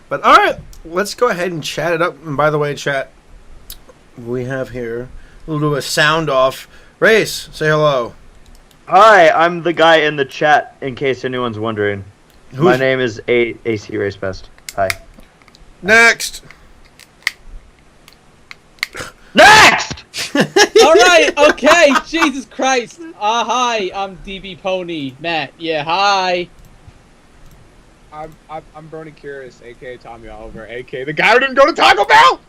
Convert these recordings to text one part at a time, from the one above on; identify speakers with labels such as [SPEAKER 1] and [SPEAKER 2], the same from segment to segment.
[SPEAKER 1] But all right, let's go ahead and chat it up. And by the way, chat, we have here a little bit of a sound off. Race, say hello.
[SPEAKER 2] Hi, I'm the guy in the chat. In case anyone's wondering, my name is ACRacebest. Hi.
[SPEAKER 1] Next.
[SPEAKER 2] Next.
[SPEAKER 3] All right. Okay. Jesus Christ. Hi. I'm dBPony. Matt. Yeah. Hi.
[SPEAKER 4] I'm BronyCurious, aka Tommy Oliver, aka the guy who didn't go to Taco Bell.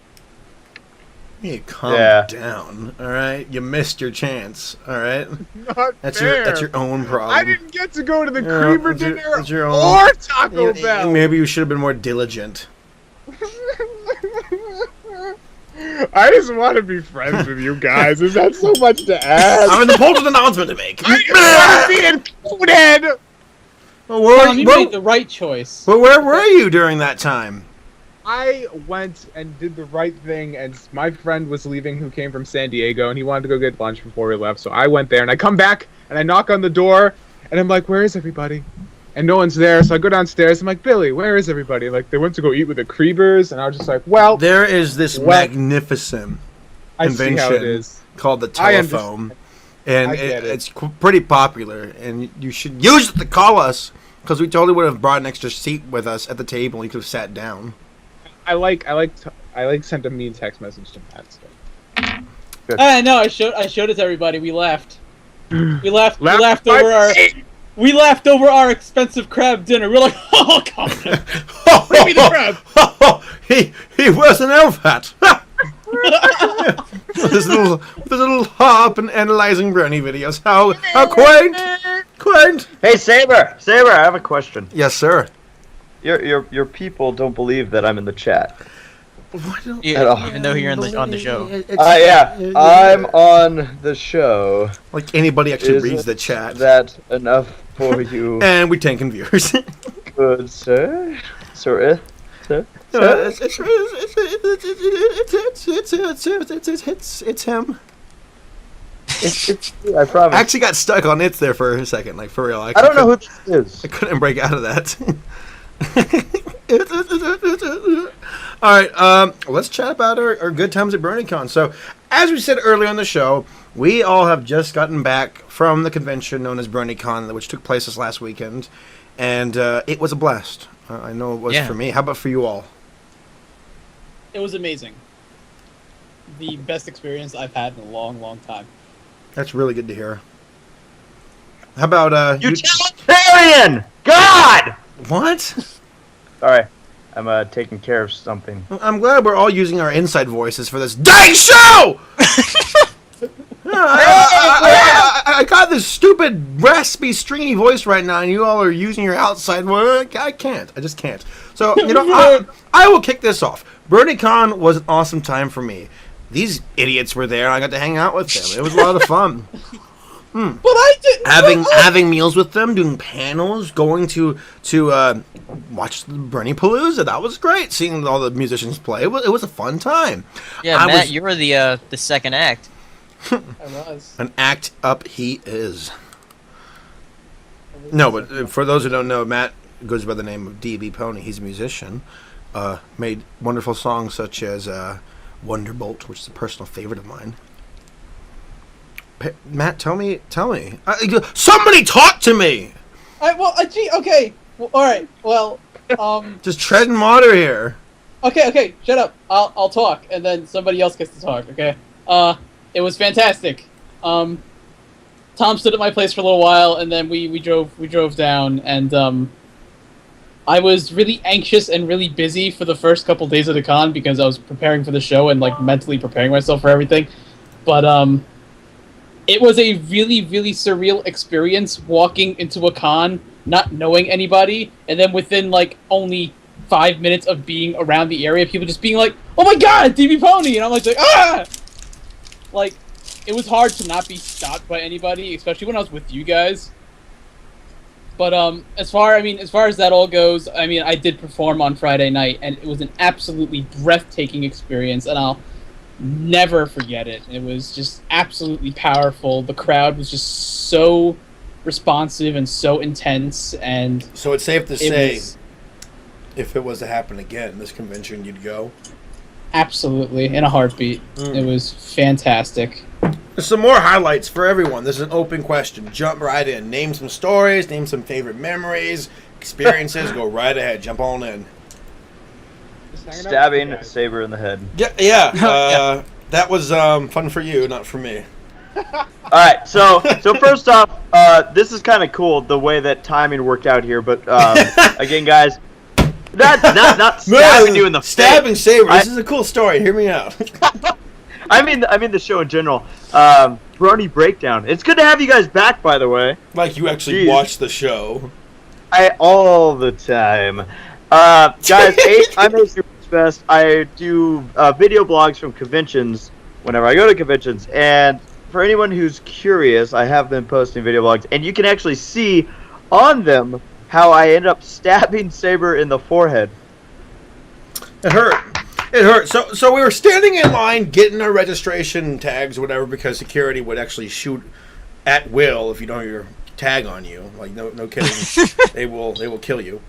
[SPEAKER 1] You calm down, all right? You missed your chance, all right? That's your own problem.
[SPEAKER 4] I didn't get to go to the Creamer dinner
[SPEAKER 1] your
[SPEAKER 4] or Taco Bell.
[SPEAKER 1] Maybe you should have been more diligent.
[SPEAKER 4] I just want to be friends with you guys. Is that so much to ask?
[SPEAKER 1] I have an important announcement to make.
[SPEAKER 4] I want to be included.
[SPEAKER 1] Well,
[SPEAKER 3] you made the right choice.
[SPEAKER 1] Well, where were you during that time?
[SPEAKER 4] I went and did the right thing, and my friend was leaving who came from San Diego, and he wanted to go get lunch before we left, so I went there, and I come back, and I knock on the door, and I'm like, where is everybody? And no one's there, so I go downstairs, I'm like, Billy, where is everybody? Like, they went to go eat with the Creebers, and I was just like, well...
[SPEAKER 1] There is this magnificent invention called the telephone, and it's pretty popular, and you should use it to call us, because we totally would have brought an extra seat with us at the table, and you could have sat down.
[SPEAKER 4] I sent a mean text message to Matt. So.
[SPEAKER 3] No, I showed it to everybody. We left. We left over our expensive crab dinner. We're like, oh god, bring me the crab.
[SPEAKER 1] He wears an elf hat. with his little harp and analyzing Brony videos. How quaint.
[SPEAKER 2] Hey Saber, I have a question.
[SPEAKER 1] Yes, sir.
[SPEAKER 2] Your people don't believe that I'm in the chat.
[SPEAKER 5] Even though you're on the show.
[SPEAKER 2] Yeah, I'm on the show.
[SPEAKER 1] Like anybody actually reads the chat.
[SPEAKER 2] Is that enough for you?
[SPEAKER 1] And we're tanking viewers.
[SPEAKER 2] Good sir. Sir.
[SPEAKER 1] It's him.
[SPEAKER 2] I promise.
[SPEAKER 1] I actually got stuck on it there for a second, like for real.
[SPEAKER 2] I don't know who this is.
[SPEAKER 1] I couldn't break out of that. Alright, let's chat about our good times at BronyCon. So, as we said earlier on the show, we all have just gotten back from the convention known as BronyCon, which took place this last weekend, and it was a blast. I know it was for me. How about for you all?
[SPEAKER 3] It was amazing. The best experience I've had in a long, long time.
[SPEAKER 1] That's really good to hear. How about
[SPEAKER 2] Utilitarian! God!
[SPEAKER 1] What?
[SPEAKER 2] Sorry, I'm taking care of something.
[SPEAKER 1] I'm glad we're all using our inside voices for this dang show! I got this stupid, raspy, stringy voice right now, and you all are using your outside voice. I can't. I just can't. So, I will kick this off. BronyCon was an awesome time for me. These idiots were there, and I got to hang out with them. It was a lot of fun.
[SPEAKER 3] But I didn't.
[SPEAKER 1] Having meals with them, doing panels, going to watch the BronyPalooza. That was great. Seeing all the musicians play. It was a fun time.
[SPEAKER 5] Yeah, Matt, you were the second act.
[SPEAKER 3] I was.
[SPEAKER 1] An act up he is. No, but for those who don't know, Matt goes by the name of dBPony. He's a musician. Made wonderful songs such as Wonderbolt, which is a personal favorite of mine. Matt, tell me. Somebody talk to me!
[SPEAKER 3] Okay. Well, alright, well,
[SPEAKER 1] Just treading water here.
[SPEAKER 3] Okay, shut up. I'll talk, and then somebody else gets to talk, okay? It was fantastic. Tom stood at my place for a little while, and then we drove down, and, I was really anxious and really busy for the first couple days of the con because I was preparing for the show and, like, mentally preparing myself for everything. But, it was a really, really surreal experience walking into a con, not knowing anybody, and then within, like, only 5 minutes of being around the area, people just being like, oh my god, dBPony! And I'm like, ah! Like, it was hard to not be stopped by anybody, especially when I was with you guys. But, as far as that all goes, I did perform on Friday night, and it was an absolutely breathtaking experience, and I'll never forget it. It was just absolutely powerful. The crowd was just so responsive and so intense, and
[SPEAKER 1] so it's safe to say if it was to happen again, this convention, you'd go?
[SPEAKER 3] Absolutely, in a heartbeat. It was fantastic.
[SPEAKER 1] There's some more highlights for everyone. This is an open question. Jump right in. Name some stories. Name some favorite memories, experiences. Go right ahead. Jump on in.
[SPEAKER 2] Stabbing Saber in the head.
[SPEAKER 1] Yeah. That was fun for you, not for me.
[SPEAKER 2] Alright, so first off, this is kind of cool, the way that timing worked out here, but again, guys, not stabbing you in the
[SPEAKER 1] Stabbing
[SPEAKER 2] face.
[SPEAKER 1] Saber. This is a cool story. Hear me out.
[SPEAKER 2] I mean the show in general. Brony Breakdown. It's good to have you guys back, by the way.
[SPEAKER 1] Like you actually watch the show.
[SPEAKER 2] All the time. Guys, I'm ACRacebest. I do video blogs from conventions whenever I go to conventions, and for anyone who's curious, I have been posting video blogs, and you can actually see on them how I end up stabbing Saber in the forehead.
[SPEAKER 1] It hurt. It hurt. So we were standing in line getting our registration tags or whatever, because security would actually shoot at will if you don't have your tag on you. Like no kidding. they will kill you.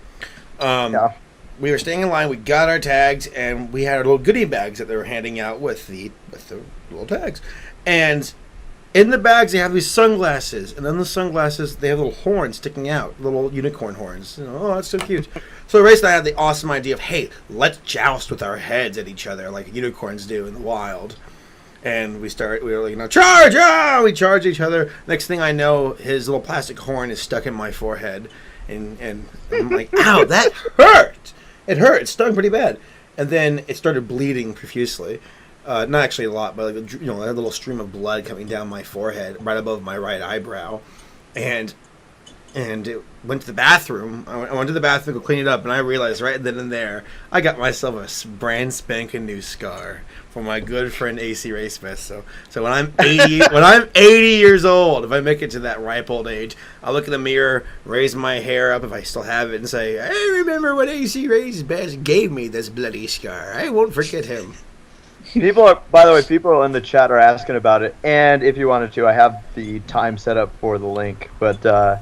[SPEAKER 2] Yeah.
[SPEAKER 1] We were staying in line. We got our tags, and we had our little goodie bags that they were handing out with the little tags. And in the bags, they have these sunglasses, and on the sunglasses, they have little horns sticking out, little unicorn horns. Oh, that's so cute. So Race and I had the awesome idea of, hey, let's joust with our heads at each other like unicorns do in the wild. And we were like, charge! Ah! We charge each other. Next thing I know, his little plastic horn is stuck in my forehead. And I'm like, ow, that hurt! It hurt. It stung pretty bad. And then it started bleeding profusely. Not actually a lot, but like, a little stream of blood coming down my forehead, right above my right eyebrow. And it went to the bathroom. I went to the bathroom to go clean it up, and I realized right then and there, I got myself a brand spanking new scar from my good friend ACRacebest. So when I'm 80 years old, if I make it to that ripe old age, I'll look in the mirror, raise my hair up if I still have it, and say, I remember when ACRacebest gave me this bloody scar. I won't forget him.
[SPEAKER 2] By the way, people in the chat are asking about it, and if you wanted to, I have the time set up for the link, but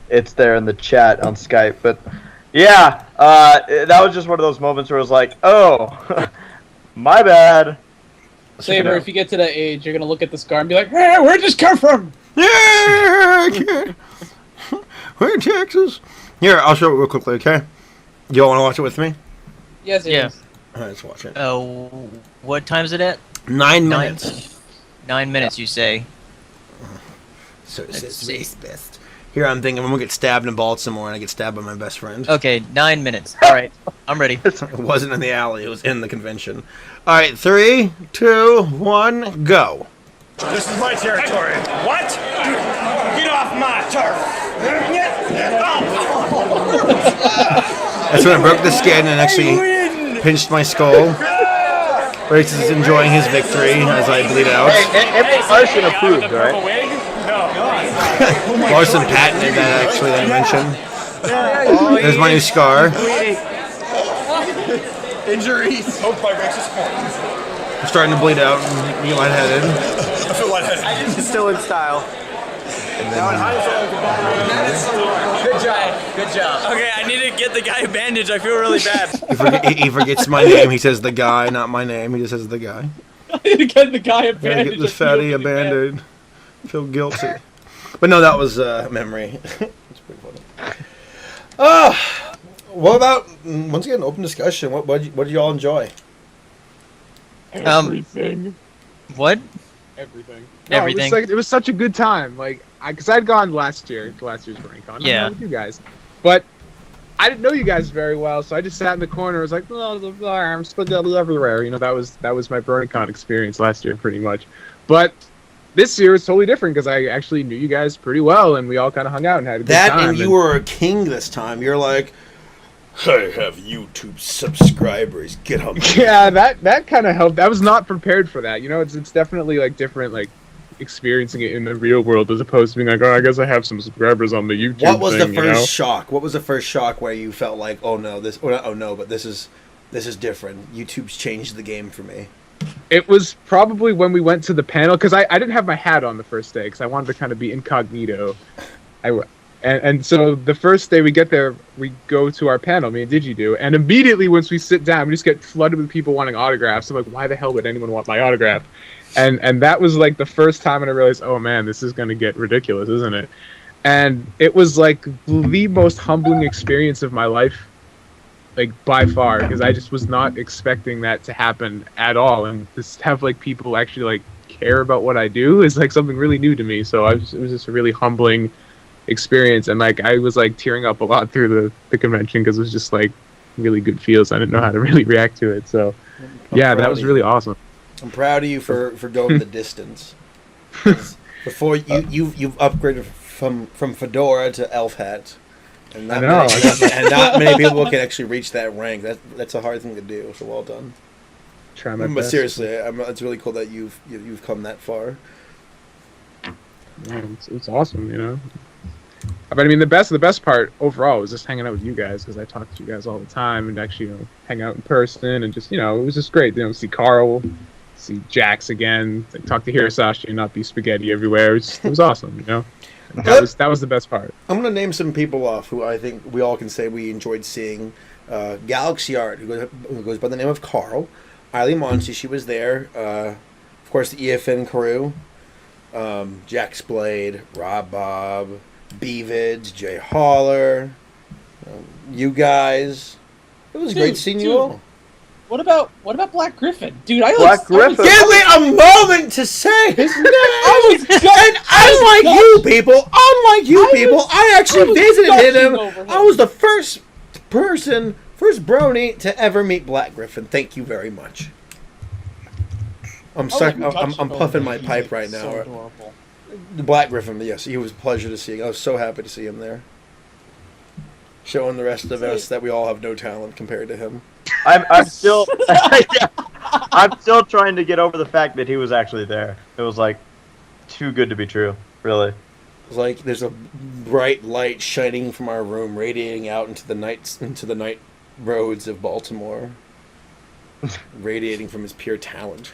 [SPEAKER 2] it's there in the chat on Skype. But yeah, that was just one of those moments where it was like, oh, my bad.
[SPEAKER 3] Saber, if you get to that age, you're gonna look at the scar and be like, hey, where'd this come from?
[SPEAKER 1] Yeah, we're in Texas. Here, I'll show it real quickly, okay? You all want to watch it with me?
[SPEAKER 3] Yes,
[SPEAKER 5] Yeah.
[SPEAKER 1] All right, let's watch it.
[SPEAKER 5] What time is it at?
[SPEAKER 1] 9 minutes.
[SPEAKER 5] 9 minutes, you say?
[SPEAKER 1] So it says ACRacebest. Here I'm thinking I'm going to get stabbed in Baltimore, and I get stabbed by my best friend.
[SPEAKER 5] Okay, 9 minutes. All right, I'm ready.
[SPEAKER 1] It wasn't in the alley. It was in the convention. All right, 3, 2, 1, go.
[SPEAKER 6] This is my territory. What? Get off my turf.
[SPEAKER 1] That's when I broke the skin and actually pinched my skull. Race is enjoying his victory as I bleed out.
[SPEAKER 2] Hey, Larson approved, right?
[SPEAKER 1] Larson patented that, actually, that I mentioned. There's my new scar.
[SPEAKER 6] Injuries. Hope by Rex's
[SPEAKER 1] I'm starting to bleed out and be lightheaded.
[SPEAKER 6] I feel lightheaded.
[SPEAKER 7] Still in style. Good job.
[SPEAKER 8] Okay, I need to get the guy a bandage. I feel really bad.
[SPEAKER 1] He forgets my name. He says the guy, not my name. He just says the guy.
[SPEAKER 3] I need to get the guy a
[SPEAKER 1] Gotta
[SPEAKER 3] bandage.
[SPEAKER 1] get this fatty a band-aid. Feel guilty. But no, that was a memory. It's pretty funny. What about, once again, open discussion. What did you all enjoy?
[SPEAKER 4] Everything.
[SPEAKER 5] What?
[SPEAKER 4] Everything.
[SPEAKER 5] Everything.
[SPEAKER 4] It was such a good time. Because I'd gone last year's BronyCon.
[SPEAKER 5] Yeah.
[SPEAKER 4] With you guys. But I didn't know you guys very well, so I just sat in the corner. I was like, oh, I'm spaghetti everywhere. That was my BronyCon experience last year, pretty much. But this year was totally different because I actually knew you guys pretty well, and we all kind of hung out and had a good time.
[SPEAKER 1] And you were a king this time. You're like, I have YouTube subscribers. Get on.
[SPEAKER 4] Yeah, that kind of helped. I was not prepared for that. It's definitely different, experiencing it in the real world as opposed to being like, oh, I guess I have some subscribers on the YouTube.
[SPEAKER 1] What was
[SPEAKER 4] thing,
[SPEAKER 1] the first shock? What was the first shock where you felt like, oh no, but this is different. YouTube's changed the game for me.
[SPEAKER 4] It was probably when we went to the panel, because I didn't have my hat on the first day because I wanted to kind of be incognito. And so the first day we get there, we go to our panel, me and Digido, and immediately once we sit down, we just get flooded with people wanting autographs. I'm like, why the hell would anyone want my autograph? And that was like the first time when I realized, oh man, this is going to get ridiculous, isn't it? And it was like the most humbling experience of my life, like by far, because I just was not expecting that to happen at all. And just have like people actually like care about what I do is like something really new to me. So it was just a really humbling experience, and like I was like tearing up a lot through the convention because it was just like really good feels. I didn't know how to really react to it. So yeah, that was really awesome.
[SPEAKER 1] I'm proud of you for going the distance. Before you've upgraded from fedora to elf hat, and not many people can actually reach that rank. That's a hard thing to do. So well done.
[SPEAKER 4] Try my
[SPEAKER 1] but
[SPEAKER 4] best.
[SPEAKER 1] seriously, it's really cool that you've come that far.
[SPEAKER 4] Yeah, it's awesome, you know. But I mean, the best part overall was just hanging out with you guys, because I talk to you guys all the time, and actually, you know, hang out in person, and just, you know, it was just great. You know, see Carl, see Jax again, like, talk to Hirasashi, and not be spaghetti everywhere. It was awesome, you know. That was the best part.
[SPEAKER 1] I'm gonna name some people off who I think we all can say we enjoyed seeing. Galaxy Art, who goes by the name of Carl. Eileen Monty, she was there. Of course, the EFN crew. Jax Blade, Rob Bob, Beavids, Jay Holler, you guys. It was great seeing you all.
[SPEAKER 3] What about Black Griffin, dude?
[SPEAKER 2] Black Griffin.
[SPEAKER 1] Give me a moment to say his name.
[SPEAKER 3] I was
[SPEAKER 1] and unlike you people, I actually visited him. I was the first Brony to ever meet Black Griffin. Thank you very much. I'm puffing my pipe right now.
[SPEAKER 3] So adorable.
[SPEAKER 1] The Black Griffin, yes, he was a pleasure to see. I was so happy to see him there. Showing the rest of us that we all have no talent compared to him.
[SPEAKER 2] I'm still I'm still trying to get over the fact that he was actually there. It was like too good to be true, really.
[SPEAKER 1] It's like there's a bright light shining from our room, radiating out into the night roads of Baltimore, radiating from his pure talent.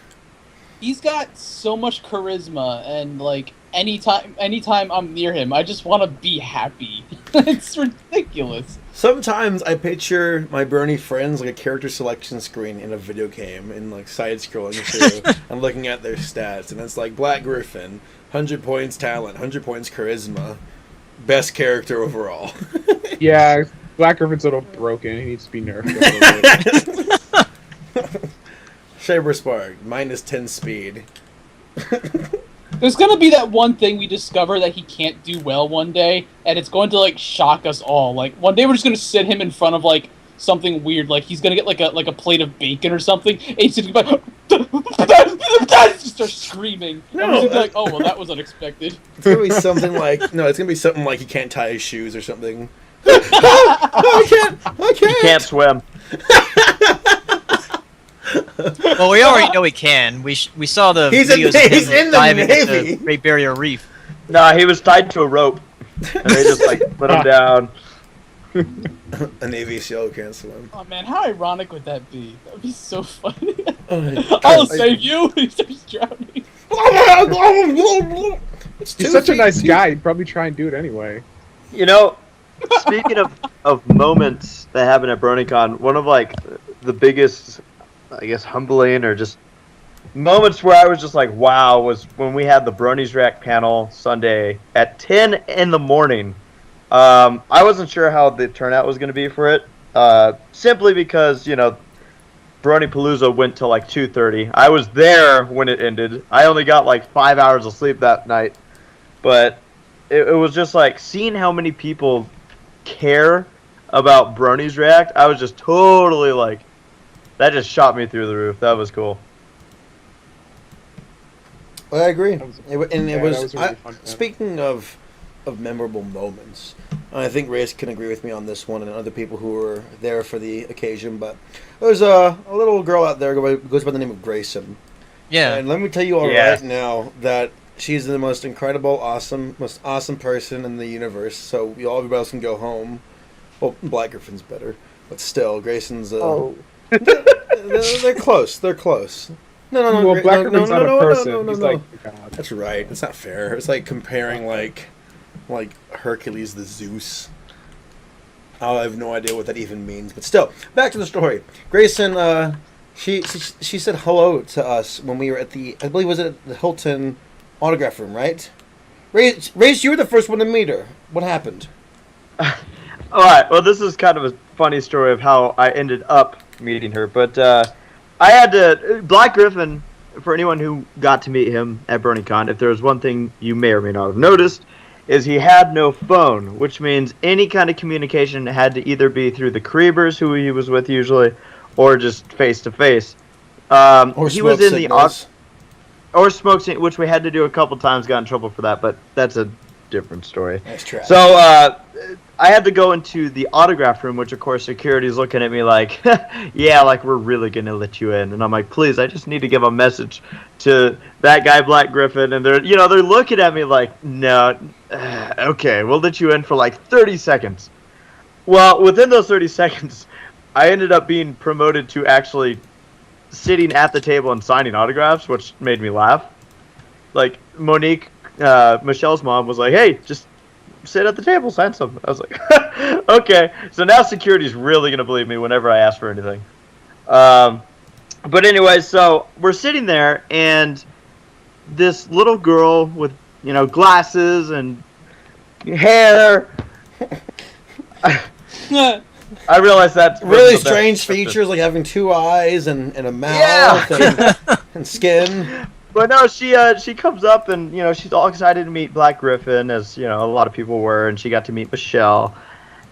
[SPEAKER 3] He's got so much charisma, and like anytime I'm near him, I just want to be happy. It's ridiculous.
[SPEAKER 1] Sometimes I picture my Brony friends like a character selection screen in a video game, and like side scrolling through and looking at their stats, and it's like Black Griffin, 100 points talent, 100 points charisma, best character overall.
[SPEAKER 4] Yeah, Black Griffin's a little broken. He needs to be nerfed a little bit.
[SPEAKER 1] Saberspark, -10 speed.
[SPEAKER 3] There's gonna be that one thing we discover that he can't do well one day, and it's going to like shock us all. Like one day we're just gonna sit him in front of like something weird, like he's gonna get like a plate of bacon or something, and he's just gonna be like, just start screaming.
[SPEAKER 1] No,
[SPEAKER 3] and we're just gonna be like, oh well, that was unexpected.
[SPEAKER 1] It's gonna be something like it's gonna be something like he can't tie his shoes or something. I can't.
[SPEAKER 2] He can't swim.
[SPEAKER 5] Well, we already know he can. We saw the
[SPEAKER 1] He's
[SPEAKER 5] videos
[SPEAKER 1] he's
[SPEAKER 5] of him
[SPEAKER 1] in the
[SPEAKER 5] diving
[SPEAKER 1] Navy.
[SPEAKER 5] into the Great Barrier Reef.
[SPEAKER 2] Nah, he was tied to a rope, and they just like put him down.
[SPEAKER 1] A Navy SEAL can't swim.
[SPEAKER 3] Oh man, how ironic would that be? That would be so funny.
[SPEAKER 1] Oh,
[SPEAKER 3] I'll save you. He starts drowning.
[SPEAKER 4] He's such a nice guy. He'd probably try and do it anyway.
[SPEAKER 2] You know, speaking of moments that happened at BronyCon, one of like the biggest, I guess, humbling or just moments where I was just like, wow, was when we had the Brony's Rack panel Sunday at 10 in the morning. I wasn't sure how the turnout was going to be for it, simply because, you know, Bronypalooza went till like 2:30. I was there when it ended. I only got like 5 hours of sleep that night, but it was just like seeing how many people care about Brony's React. I was just totally like, that just shot me through the roof. That was cool.
[SPEAKER 1] I agree.
[SPEAKER 4] That was really fun.
[SPEAKER 1] Speaking of memorable moments, I think Reyes can agree with me on this one, and other people who were there for the occasion. But there's a little girl out there who goes by the name of Grayson.
[SPEAKER 5] Yeah.
[SPEAKER 1] And let me tell you all
[SPEAKER 2] Yes.
[SPEAKER 1] right now that she's the most incredible, most awesome person in the universe. So everybody else can go home. Well, Black Griffin's better, but still, Grayson's. They're close. They're close. No.
[SPEAKER 4] Well, Black Griffin's not a person. He's
[SPEAKER 1] no.
[SPEAKER 4] like a god.
[SPEAKER 1] That's right. It's not fair. It's like comparing like like Hercules the Zeus. I have no idea what that even means, but still, back to the story. Grayson, she said hello to us when we were at the, I believe, was it at the Hilton autograph room, right? Race, you were the first one to meet her. What happened?
[SPEAKER 2] All right. Well, this is kind of a funny story of how I ended up meeting her, but I had to Black Griffin. For anyone who got to meet him at BronyCon, if there was one thing you may or may not have noticed, is he had no phone, which means any kind of communication had to either be through the Creebers, who he was with usually, or just face to face.
[SPEAKER 1] Or
[SPEAKER 2] he was in
[SPEAKER 1] signals.
[SPEAKER 2] or smoke signal, which we had to do a couple times, got in trouble for that, but that's a different story.
[SPEAKER 1] Nice try.
[SPEAKER 2] So I had to go into the autograph room, which of course security's looking at me like, yeah, like we're really gonna let you in, and I'm like, please, I just need to give a message to that guy Black Griffin, and they're looking at me like, no, okay, we'll let you in for like 30 seconds. Well, within those 30 seconds, I ended up being promoted to actually sitting at the table and signing autographs, which made me laugh. Like Monique, Michelle's mom, was like, hey, just sit at the table, sign something. I was like, okay. So now security's really gonna believe me whenever I ask for anything. But anyway, so we're sitting there, and this little girl with glasses and hair. I realize that's
[SPEAKER 1] really strange features, like having 2 eyes and a mouth and skin.
[SPEAKER 2] But no, she comes up and she's all excited to meet Black Griffin, as a lot of people were, and she got to meet Michelle.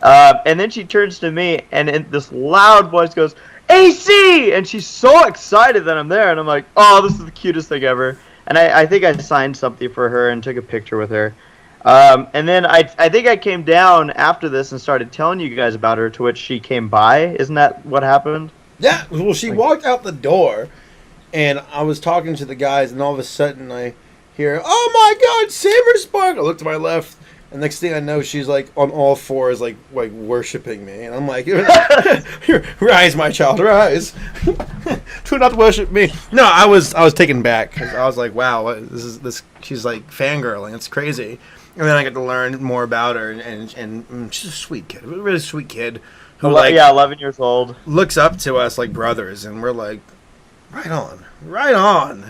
[SPEAKER 2] And then she turns to me and in this loud voice goes, AC! And she's so excited that I'm there, and I'm like, oh, this is the cutest thing ever. And I think I signed something for her and took a picture with her. And then I think I came down after this and started telling you guys about her, to which she came by. Isn't that what happened?
[SPEAKER 1] Yeah, well, she walked out the door, and I was talking to the guys, and all of a sudden I hear, oh my god, Saberspark! I look to my left, and next thing I know, she's like on all fours, like worshiping me, and I'm like, rise, my child, rise. Do not worship me. No, I was taken back, 'cause I was like, wow, this she's like fangirling, it's crazy. And then I get to learn more about her, and she's a sweet kid, a really sweet kid, who
[SPEAKER 2] 11 years old,
[SPEAKER 1] looks up to us like brothers, and we're like, right on,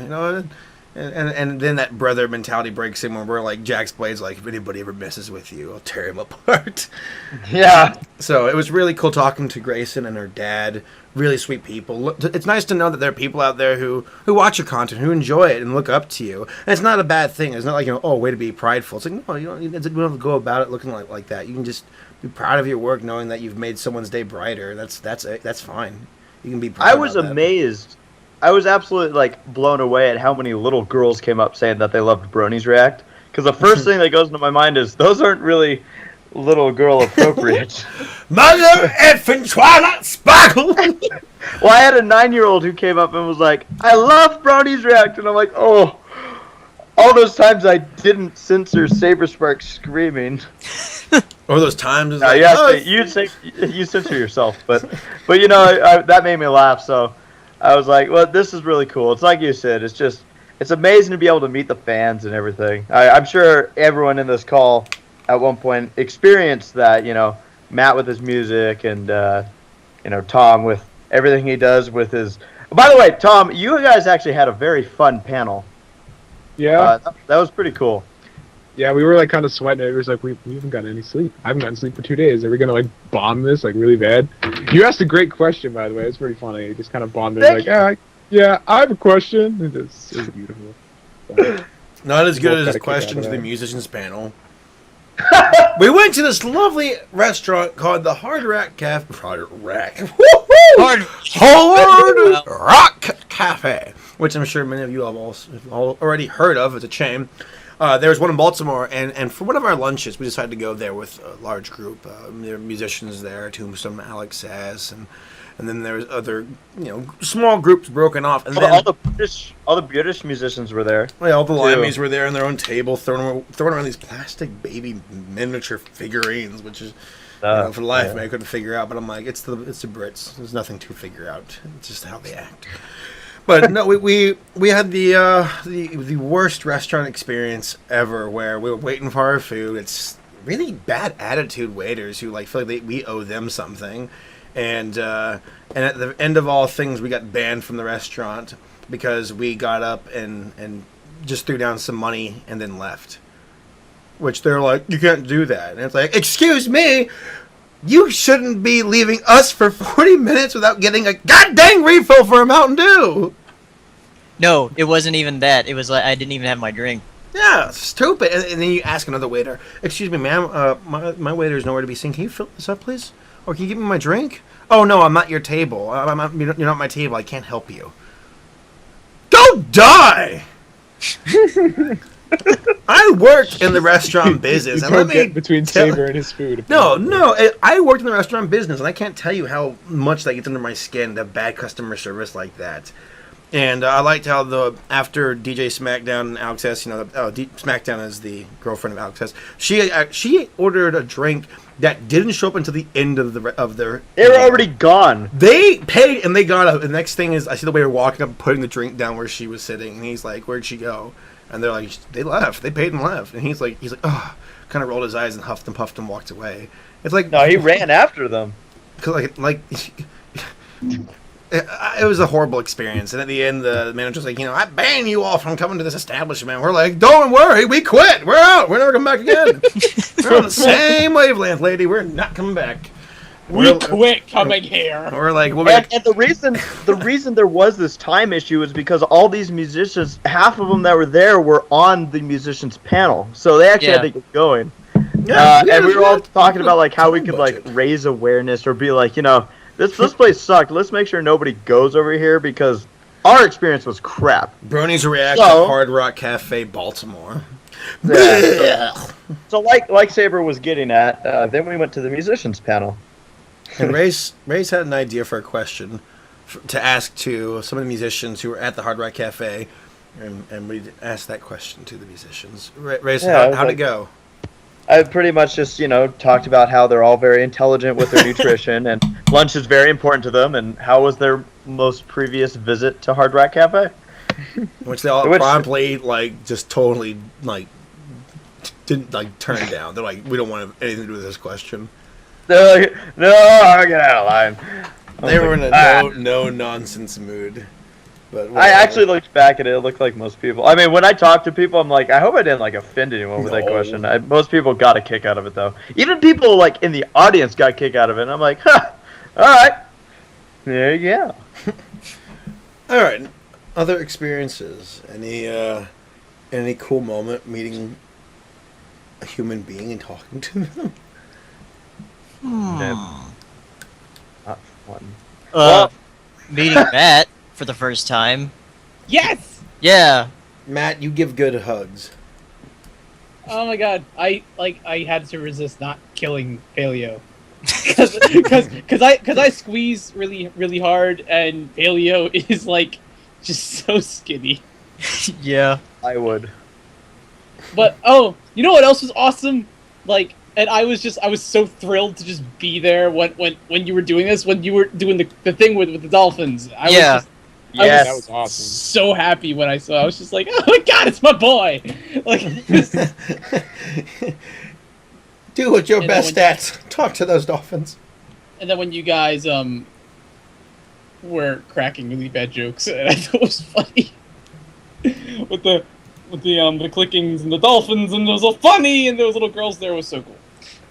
[SPEAKER 1] and then that brother mentality breaks in when we're like, Jack's Blade's like, if anybody ever messes with you, I'll tear him apart.
[SPEAKER 2] Yeah.
[SPEAKER 1] So it was really cool talking to Grayson and her dad. Really sweet people. It's nice to know that there are people out there who watch your content, who enjoy it and look up to you. And it's not a bad thing. It's not like, oh, way to be prideful. It's like, no, you don't have to go about it looking like that. You can just be proud of your work, knowing that you've made someone's day brighter. That's fine. You can be proud.
[SPEAKER 2] I was amazed. I was absolutely blown away at how many little girls came up saying that they loved Brony's React. Because the first thing that goes into my mind is, those aren't really little girl appropriate.
[SPEAKER 1] Mother effing Twilight Sparkle!
[SPEAKER 2] Well, I had a 9-year-old who came up and was like, I love Brony's React. And I'm like, oh, all those times I didn't censor Saberspark screaming.
[SPEAKER 1] Or those times.
[SPEAKER 2] You censor yourself. But that made me laugh. So I was like, well, this is really cool. It's like you said, it's amazing to be able to meet the fans and everything. I'm sure everyone in this call at one point experienced that, Matt with his music and, Tom with everything he does with his... By the way, Tom, you guys actually had a very fun panel.
[SPEAKER 4] Yeah.
[SPEAKER 2] That was pretty cool.
[SPEAKER 4] Yeah, we were kind of sweating it. It was like, we haven't gotten any sleep. I haven't gotten sleep for 2 days. Are we going to bomb this really bad? You asked a great question, by the way. It's pretty funny. You just kind of bombed it yeah, I have a question. It was beautiful. So,
[SPEAKER 1] not as good as questions to the musicians panel. We went to this lovely restaurant called the Hard Rock Cafe. Hard Rock Cafe, which I'm sure many of you have all already heard of. It's a chain. There's one in Baltimore, and for one of our lunches, we decided to go there with a large group. There are musicians there, Tombstone, Alex Sass, and then there's other, small groups broken off. And
[SPEAKER 2] all the British musicians were there.
[SPEAKER 1] Yeah, all the Limeys were there on their own table, throwing around these plastic baby miniature figurines, which is, for the life of me, I couldn't figure out. But I'm like, it's the Brits. There's nothing to figure out. It's just how they act. But no, we had the worst restaurant experience ever, where we were waiting for our food. It's really bad attitude waiters who like feel like we owe them something, and at the end of all things, we got banned from the restaurant because we got up and just threw down some money and then left. Which they're like, you can't do that, and it's like, excuse me. You shouldn't be leaving us for 40 minutes without getting a goddamn refill for a Mountain Dew.
[SPEAKER 5] No, it wasn't even that. It was like I didn't even have my drink.
[SPEAKER 1] Yeah, stupid. And then you ask another waiter, excuse me, ma'am, my waiter's nowhere to be seen. Can you fill this up, please? Or can you give me my drink? Oh, no, I'm not your table. You're not my table. I can't help you. Go die! I worked in the restaurant business.
[SPEAKER 4] You don't get between Saber and his food.
[SPEAKER 1] No, I worked in the restaurant business, and I can't tell you how much that gets under my skin, the bad customer service like that. And I liked how after DJ Smackdown and Alex S, Smackdown is the girlfriend of Alex S, she ordered a drink that didn't show up until the end of their.
[SPEAKER 2] They were already gone.
[SPEAKER 1] They paid and they got up. The next thing is I see the waiter walking up, putting the drink down where she was sitting, and he's like, "Where'd she go?" And they're like, "They left. They paid and left." And he's like, "Oh," kind of rolled his eyes and huffed and puffed and walked away. It's like
[SPEAKER 2] No, he ran after them.
[SPEAKER 1] It was a horrible experience, and at the end, the manager's like, I ban you all from coming to this establishment. We're like, don't worry, we quit. We're out. We're never coming back again. We're on the same wavelength, lady. We're not coming back.
[SPEAKER 3] We quit coming here.
[SPEAKER 1] We're like,
[SPEAKER 2] and the reason there was this time issue is because all these musicians, half of them that were there were on the musicians panel, so they actually had to get going. And we were all talking about like how we could like raise awareness or be like, this place sucked. Let's make sure nobody goes over here because our experience was crap.
[SPEAKER 1] Brony's reaction to Hard Rock Cafe, Baltimore.
[SPEAKER 2] Yeah. So like Saber was getting at, then we went to the musicians panel.
[SPEAKER 1] And Ray's had an idea for a question to ask to some of the musicians who were at the Hard Rock Cafe, and we asked that question to the musicians. Ray's, how'd it go?
[SPEAKER 2] I pretty much just, talked about how they're all very intelligent with their nutrition and lunch is very important to them, and how was their most previous visit to Hard Rock Cafe?
[SPEAKER 1] Which they all promptly, just totally, didn't turn down. They're like, we don't want anything to do with this question.
[SPEAKER 2] They're like, no, I'll get out of line.
[SPEAKER 1] They were in a no-nonsense mood. But
[SPEAKER 2] I actually looked back at it. It looked like most people. I mean, when I talk to people, I'm like, I hope I didn't offend anyone with that question. Most people got a kick out of it, though. Even people in the audience got a kick out of it. And I'm like, all right, there you go.
[SPEAKER 1] All right, other experiences. Any cool moment meeting a human being and talking to them?
[SPEAKER 2] Not fun.
[SPEAKER 5] Meeting Matt for the first time.
[SPEAKER 3] Yes!
[SPEAKER 5] Yeah.
[SPEAKER 1] Matt, you give good hugs.
[SPEAKER 3] Oh my god, I had to resist not killing Paleo. Because I squeeze really hard, and Paleo is just so skinny.
[SPEAKER 5] Yeah.
[SPEAKER 2] I would.
[SPEAKER 3] But you know what else was awesome? And I was so thrilled to just be there when you were doing this, when you were doing the thing with the dolphins. I was
[SPEAKER 4] that was awesome.
[SPEAKER 3] So happy when I saw. I was just like, oh my god, it's my boy!
[SPEAKER 1] Do what your best at. Talk to those dolphins.
[SPEAKER 3] And then when you guys were cracking really bad jokes, and I thought it was funny with the clickings and the dolphins, and it was all funny, and those little girls there was so cool.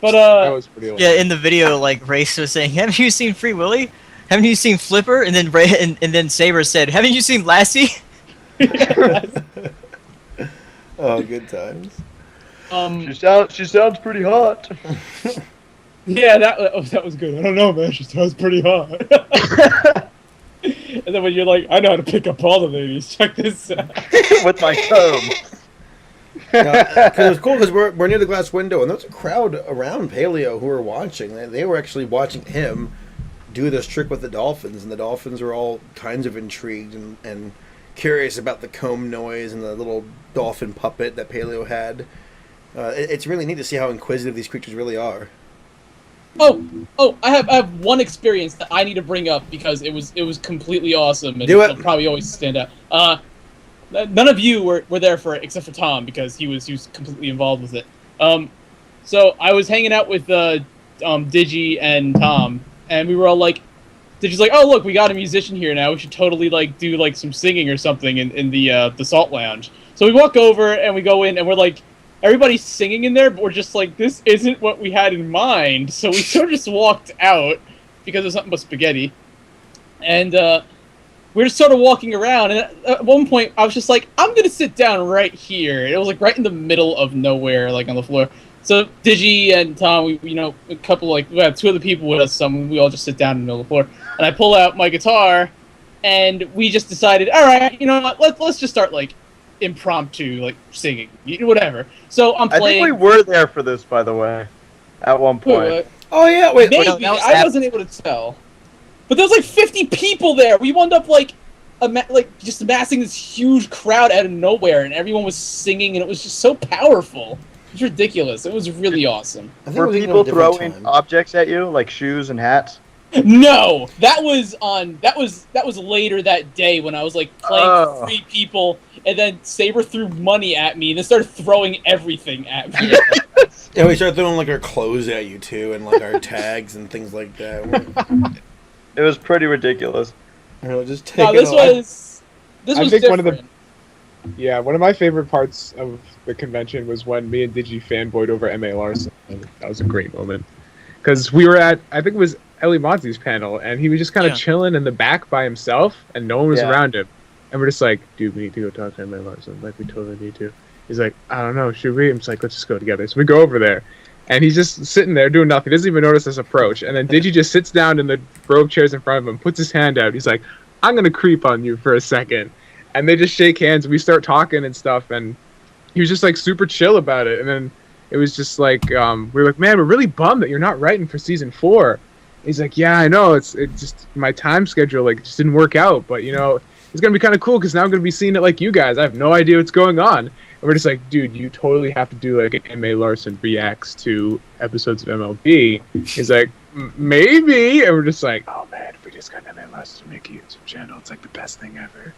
[SPEAKER 3] But
[SPEAKER 4] that was pretty awesome.
[SPEAKER 5] Yeah, in the video, Race was saying, "Haven't you seen Free Willy? Haven't you seen Flipper?" And then and then Saber said, "Haven't you seen Lassie?"
[SPEAKER 1] Oh, good times.
[SPEAKER 2] She sounds pretty hot.
[SPEAKER 3] Yeah, that was good. I don't know, man. She sounds pretty hot. And then when you're like, I know how to pick up all the babies. Check this out.
[SPEAKER 2] With my comb.
[SPEAKER 1] Because it was cool because we're near the glass window, and there's a crowd around Paleo who were watching. They were actually watching him do this trick with the dolphins, and the dolphins were all kinds of intrigued and curious about the comb noise and the little dolphin puppet that Paleo had. It's really neat to see how inquisitive these creatures really are.
[SPEAKER 3] Oh! I have one experience that I need to bring up because it was completely awesome, and it'll probably always stand out. None of you were there for it except for Tom because he was completely involved with it. So I was hanging out with Digi and Tom, and we were all like, Digi's like, oh look, we got a musician here now. We should totally like do like some singing or something in the Salt Lounge. So we walk over and we go in and we're like, everybody's singing in there, but we're just like, this isn't what we had in mind. So we sort of just walked out because there's nothing but spaghetti, and we're just sort of walking around. And at one point, I was just like, I'm gonna sit down right here. It was like right in the middle of nowhere, like on the floor. So Digi and Tom, we a couple, like, we had two other people with us. We all just sit down in the middle of the floor, and I pull out my guitar, and we just decided, all right, you know what, let's just start like impromptu, like singing, whatever. So I'm playing.
[SPEAKER 2] I think we were there for this, by the way, at one point.
[SPEAKER 1] Oh yeah, wait.
[SPEAKER 3] Maybe I wasn't able to tell, but there was like 50 people there. We wound up like just amassing this huge crowd out of nowhere, and everyone was singing, and it was just so powerful. It was ridiculous. It was really awesome.
[SPEAKER 2] Were people throwing objects at you, like shoes and hats?
[SPEAKER 3] No, that was later that day when I was like playing with 3 people, and then Saber threw money at me and then started throwing everything at me.
[SPEAKER 1] Yeah, we started throwing like our clothes at you too, and like our tags and things like that.
[SPEAKER 2] It was pretty ridiculous.
[SPEAKER 1] Just take
[SPEAKER 3] this was different.
[SPEAKER 4] One of my favorite parts of the convention was when me and Digi fanboyed over M.A. Larson. That was a great moment. Because we were at, I think it was Ellie Monty's panel, and he was just kind of chilling in the back by himself, and no one was around him. And we're just like, dude, we need to go talk to M.A. Larson. Like, we totally need to. He's like, I don't know, should we? I'm just like, let's just go together. So we go over there, and he's just sitting there doing nothing. He doesn't even notice us approach. And then Digi just sits down in the row of chairs in front of him, puts his hand out. He's like, I'm going to creep on you for a second. And they just shake hands, and we start talking and stuff, and he was just like super chill about it. And then it was just like, we were like, man, we're really bummed that you're not writing for season 4. He's like, yeah, I know, it just, my time schedule, like, just didn't work out, but, you know, it's going to be kind of cool, because now I'm going to be seeing it like you guys. I have no idea what's going on. And we're just like, dude, you totally have to do, like, an M.A. Larson reacts to episodes of MLB. He's like, maybe. And we're just like, oh, man, if we just got M.A. Larson to make a YouTube channel, it's, like, the best thing ever.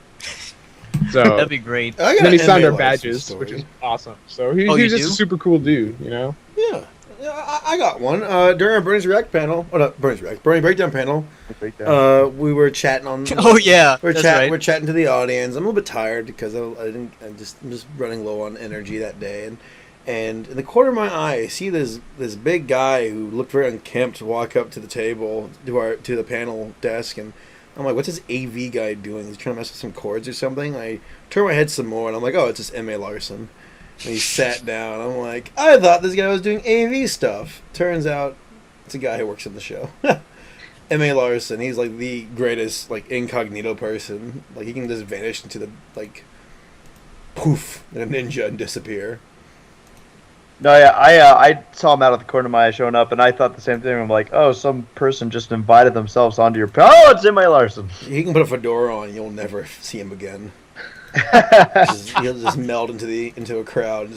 [SPEAKER 4] So
[SPEAKER 5] that'd be great.
[SPEAKER 4] And then he signed our badges, which is awesome. So he was just a super cool dude, you know?
[SPEAKER 1] Yeah. I got one. During our Brony Breakdown panel, we were chatting on.
[SPEAKER 5] Oh yeah,
[SPEAKER 1] we're chatting to the audience. I'm a little bit tired because I'm just running low on energy that day, and in the corner of my eye, I see this big guy who looked very unkempt walk up to the table to the panel desk, and I'm like, what's this AV guy doing? He's trying to mess with some chords or something. I turn my head some more, and I'm like, oh, it's just M.A. Larson. And he sat down. I'm like, I thought this guy was doing AV stuff. Turns out it's a guy who works in the show. M.A. Larson. He's like the greatest like incognito person. Like he can just vanish into the like poof, and a ninja and disappear.
[SPEAKER 2] No, yeah, I saw him out of the corner of my eye showing up, and I thought the same thing. I'm like, oh, some person just invited themselves onto your oh, it's M.A. Larson.
[SPEAKER 1] He can put a fedora on, you'll never see him again. He'll just meld into a crowd,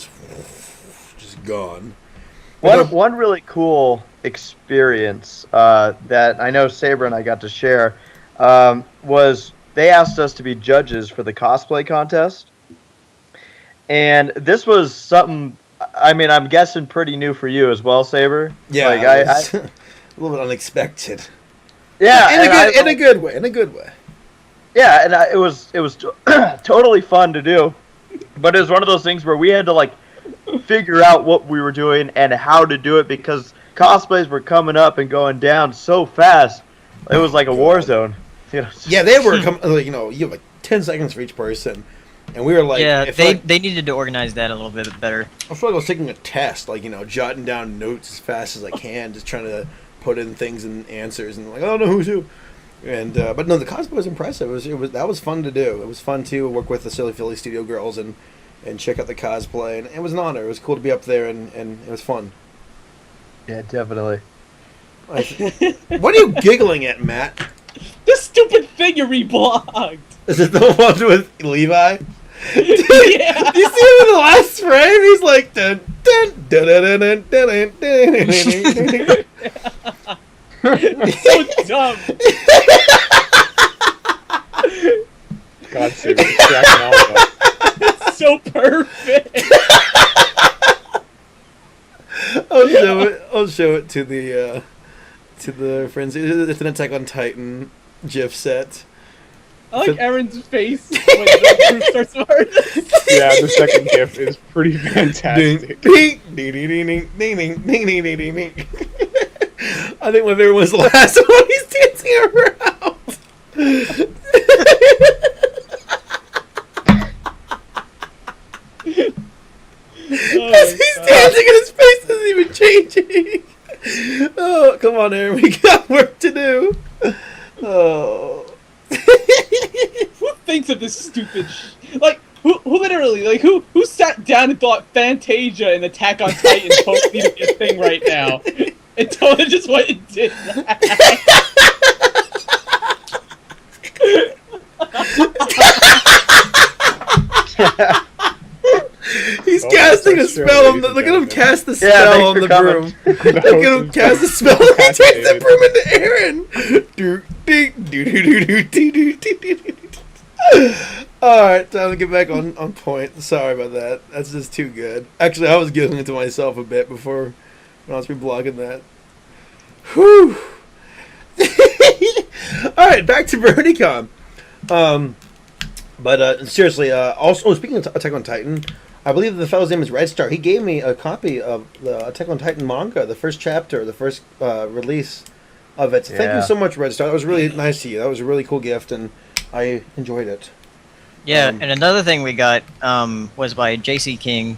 [SPEAKER 1] just gone.
[SPEAKER 2] One really cool experience that I know Saber and I got to share was they asked us to be judges for the cosplay contest, and this was something. I mean, I'm guessing pretty new for you as well, Saber.
[SPEAKER 1] Yeah,
[SPEAKER 2] like,
[SPEAKER 1] a little bit unexpected.
[SPEAKER 2] Yeah,
[SPEAKER 1] in a good way.
[SPEAKER 2] Yeah, and it was totally fun to do, but it was one of those things where we had to like figure out what we were doing and how to do it because cosplays were coming up and going down so fast. It was like a war zone. You know? Yeah,
[SPEAKER 1] they were you have like 10 seconds for each person. And we were like,
[SPEAKER 5] yeah, they needed to organize that a little bit better.
[SPEAKER 1] I feel like I was taking a test, like, jotting down notes as fast as I can, just trying to put in things and answers, and like, I don't know who's who. And but no, the cosplay was impressive. That was fun to do. It was fun to work with the Silly Philly Studio girls and check out the cosplay, and it was an honor. It was cool to be up there, and it was fun.
[SPEAKER 2] Yeah, definitely.
[SPEAKER 1] What are you giggling at, Matt?
[SPEAKER 3] This stupid thing you reblogged.
[SPEAKER 1] Is it the one with Levi?
[SPEAKER 3] Yeah.
[SPEAKER 1] Do you see him in the last frame? He's like dun dun dun dun dun dun dun dun.
[SPEAKER 3] So dumb.
[SPEAKER 4] God save me, cracking all of us.
[SPEAKER 3] So perfect.
[SPEAKER 1] I'll show it to the friends. It's an Attack on Titan GIF set.
[SPEAKER 3] I like Aaron's face when the group starts hard.
[SPEAKER 4] Yeah, the second GIF is pretty fantastic.
[SPEAKER 1] Ding, ding, ding, ding, ding, ding, ding, ding, ding, ding, ding. I think my favorite was the last one. He's dancing around. As he's dancing and his face isn't even changing. Oh, come on, Aaron. We got work to do. Oh.
[SPEAKER 3] Who thinks of this stupid like, who literally, like, who sat down and thought Fantasia and Attack on Titan both need to be a thing right now? And totally just went and did that.
[SPEAKER 1] He's casting a spell on the. Look at him cast the spell on the broom. Look at him cast the spell. He takes the broom into Aaron. Alright, time to get back on point. Sorry about that. That's just too good. Actually, I was giving it to myself a bit before when I was reblogging that. Whew. Alright, back to BronyCon. But seriously, also speaking of Attack on Titan, I believe the fellow's name is Red Star. He gave me a copy of the Attack on Titan manga, the first chapter, the first release of it. So thank you so much, Red Star. That was really nice to you. That was a really cool gift, and I enjoyed it.
[SPEAKER 5] Yeah, and another thing we got was by JC King,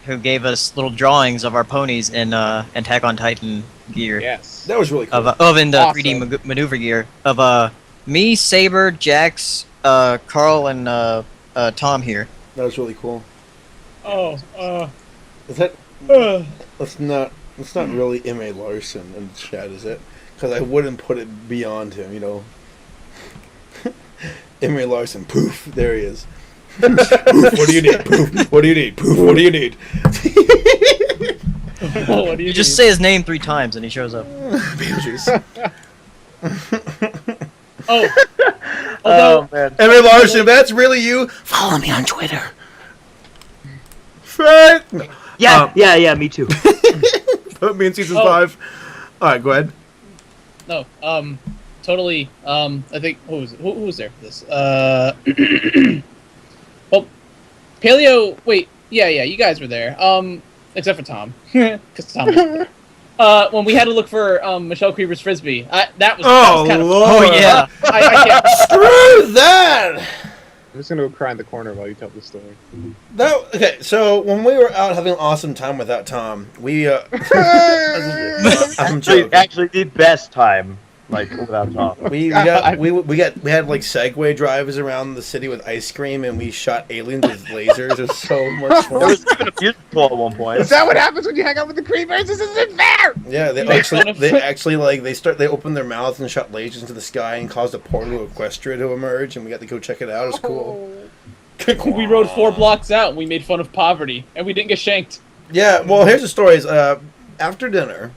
[SPEAKER 5] who gave us little drawings of our ponies in Attack on Titan gear.
[SPEAKER 4] Yes.
[SPEAKER 1] That was really cool.
[SPEAKER 5] Of in the
[SPEAKER 3] Awesome.
[SPEAKER 5] 3D maneuver gear. Of me, Saber, Jax, Carl, and Tom here.
[SPEAKER 1] That was really cool.
[SPEAKER 3] Oh,
[SPEAKER 1] Is that? That's not really M.A. Larson in the chat, is it? Because I wouldn't put it beyond him, you know. M.A. Larson, poof, there he is. Poof, what do you need? Poof, what do you need? Poof, what do you need?
[SPEAKER 3] what do
[SPEAKER 5] You just say his name 3 times and he shows up.
[SPEAKER 1] Beetlejuice.
[SPEAKER 3] Oh,
[SPEAKER 2] Oh man.
[SPEAKER 1] M.A. Larson, if that's really you, follow me on Twitter. Frank!
[SPEAKER 2] Yeah, me too.
[SPEAKER 1] Put me in season
[SPEAKER 3] Oh.
[SPEAKER 1] 5. Alright, go ahead.
[SPEAKER 3] no, totally, I think, who was there for this? Well, Paleo, wait, yeah, you guys were there, except for Tom, because Tom was there. When we had to look for, Michelle Creeper's frisbee, that was kind of
[SPEAKER 1] Lord.
[SPEAKER 5] Oh, yeah.
[SPEAKER 3] I can't.
[SPEAKER 1] Screw that!
[SPEAKER 4] I'm just gonna go cry in the corner while you tell the story.
[SPEAKER 1] Okay, so when we were out having an awesome time without Tom, we I'm joking.
[SPEAKER 2] Actually, the best time, like without Tom.
[SPEAKER 1] We had like Segway drives around the city with ice cream, and we shot aliens with lasers. It was so much fun.
[SPEAKER 2] There was even a musical at one point.
[SPEAKER 4] Is that what happens when you hang out with the creepers? This isn't fair!
[SPEAKER 1] Yeah, they opened their mouths and shot lasers into the sky and caused a portal to Equestria to emerge, and we got to go check it out. It was cool.
[SPEAKER 3] We rode 4 blocks out and we made fun of poverty, and we didn't get shanked.
[SPEAKER 1] Yeah, well, here's the story. After dinner,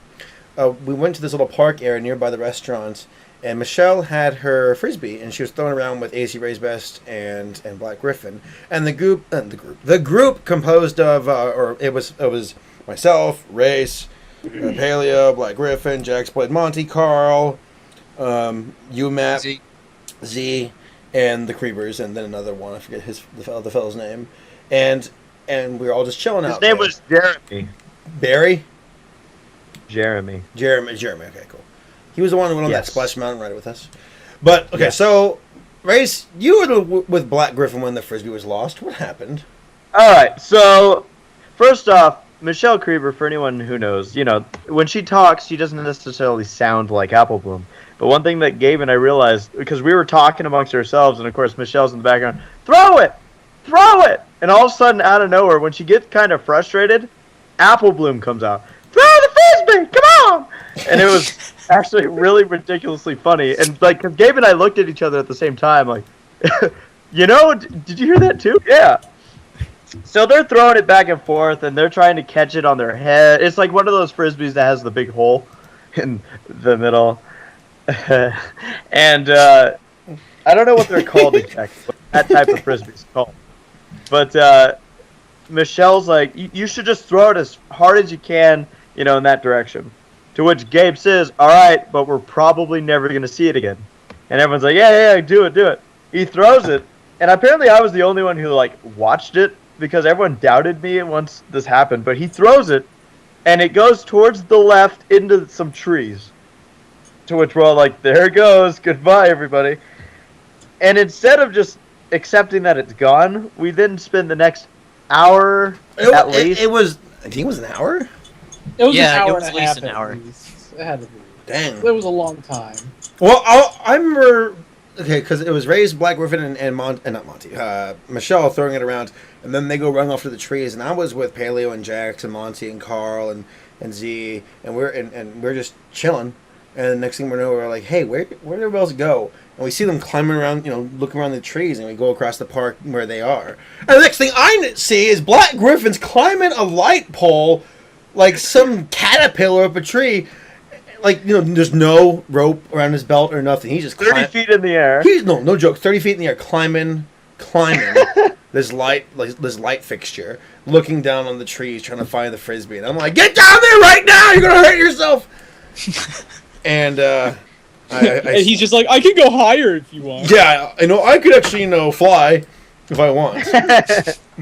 [SPEAKER 1] we went to this little park area nearby the restaurants, and Michelle had her frisbee, and she was throwing around with ACRacebest and Black Griffin, and the group composed of, it was myself, Race, Paleo, Black Griffin, Jax played Monty, Carl, UMAP, Z, and the Creepers, and then another one, I forget the fellow's name, and we were all just chilling out.
[SPEAKER 2] His name was Jeremy.
[SPEAKER 1] Barry.
[SPEAKER 2] Jeremy.
[SPEAKER 1] Okay, cool. He was the one who went on that
[SPEAKER 2] Yes.
[SPEAKER 1] Splash Mountain ride with us. But okay,
[SPEAKER 2] Yes.
[SPEAKER 1] so Race, you were with Black Griffin when the frisbee was lost. What happened?
[SPEAKER 2] All right. So, first off, Michelle Creeper, for anyone who knows, you know, when she talks, she doesn't necessarily sound like Apple Bloom. But one thing that Gabe and I realized, because we were talking amongst ourselves, and of course Michelle's in the background, throw it! And all of a sudden, out of nowhere, when she gets kind of frustrated, Apple Bloom comes out. Throw the frisbee! Come on! And it was actually really ridiculously funny. And like, cause Gabe and I looked at each other at the same time, like, you know, did you hear that too? Yeah. So they're throwing it back and forth, and they're trying to catch it on their head. It's like one of those frisbees that has the big hole in the middle. And I don't know what they're called exactly. What that type of frisbee is called. But Michelle's like, you should just throw it as hard as you can, in that direction. To which Gabe says, "All right, but we're probably never going to see it again." And everyone's like, "Yeah, do it." He throws it, and apparently I was the only one who watched it because everyone doubted me once this happened. But he throws it, and it goes towards the left into some trees. To which we're all like, "There it goes, goodbye, everybody." And instead of just accepting that it's gone, we then spend the next hour at least.
[SPEAKER 1] It was. I think it was an hour.
[SPEAKER 3] It was
[SPEAKER 5] Yeah,
[SPEAKER 3] an
[SPEAKER 5] it
[SPEAKER 3] hour
[SPEAKER 5] was
[SPEAKER 3] and
[SPEAKER 5] at
[SPEAKER 3] a half.
[SPEAKER 5] least an hour.
[SPEAKER 3] Least. It had to be.
[SPEAKER 1] Dang.
[SPEAKER 3] It was a long time.
[SPEAKER 1] Well, I remember. Okay, because it was Ray's, Black Griffin, and not Monty, Michelle throwing it around, and then they go run off to the trees, and I was with Paleo and Jax and Monty and Carl and Z, and we're just chilling, and the next thing we know, we're like, hey, where did everybody else go? And we see them climbing around, looking around the trees, and we go across the park where they are. And the next thing I see is Black Griffin's climbing a light pole, like some caterpillar up a tree. There's no rope around his belt or nothing. He's just
[SPEAKER 2] 30 feet in the air.
[SPEAKER 1] He's no joke. 30 feet in the air, climbing this light fixture, looking down on the trees, trying to find the frisbee. And I'm like, get down there right now! You're gonna hurt yourself. And
[SPEAKER 3] And he's just like, I can go higher if you want.
[SPEAKER 1] Yeah, I could actually fly if I want.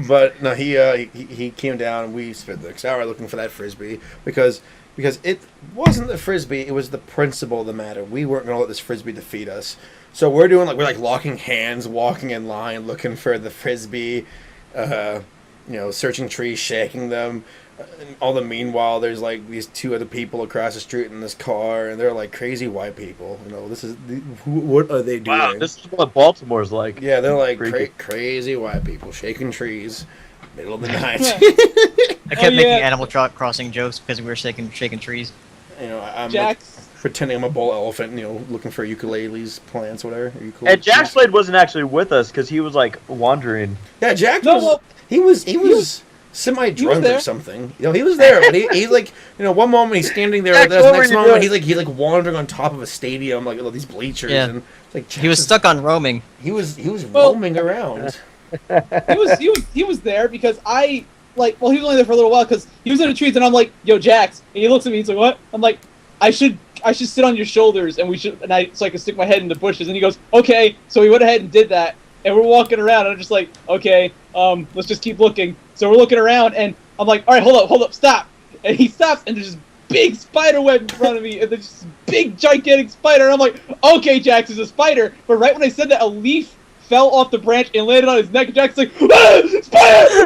[SPEAKER 1] But no, he came down and we spent the next hour looking for that frisbee because it wasn't the frisbee, it was the principle of the matter. We weren't going to let this frisbee defeat us. So we're locking hands, walking in line, looking for the frisbee, searching trees, shaking them. All the meanwhile, there's these two other people across the street in this car, and they're crazy white people. What are they doing?
[SPEAKER 2] Wow, this is what Baltimore's like.
[SPEAKER 1] Yeah, they're crazy white people shaking trees, middle of the night.
[SPEAKER 5] I kept making Animal Crossing jokes because we were shaking trees.
[SPEAKER 1] I'm
[SPEAKER 3] Jax.
[SPEAKER 1] pretending I'm a bull elephant, looking for ukuleles, plants, whatever.
[SPEAKER 2] And Jax Blade wasn't actually with us because he was wandering.
[SPEAKER 1] Yeah, Jax
[SPEAKER 3] No,
[SPEAKER 1] was he was semi-drunk or something. He was there, but he's one moment he's standing there with us, the next moment he's wandering on top of a stadium, all these bleachers, and
[SPEAKER 5] he was stuck on roaming.
[SPEAKER 1] He was roaming around.
[SPEAKER 3] he was there because he was only there for a little while because he was in the trees, and I'm like, yo, Jax, and he looks at me, he's like, what? I'm like, I should sit on your shoulders, so I can stick my head in the bushes, and he goes, okay, so he went ahead and did that, and we're walking around, and I'm just like, okay, let's just keep looking. So we're looking around, and I'm like, all right, hold up, stop. And he stops, and there's this big spider web in front of me, and there's this big, gigantic spider, and I'm like, okay, Jax, is a spider. But right when I said that, a leaf fell off the branch and landed on his neck, and Jax is like, ah, spider!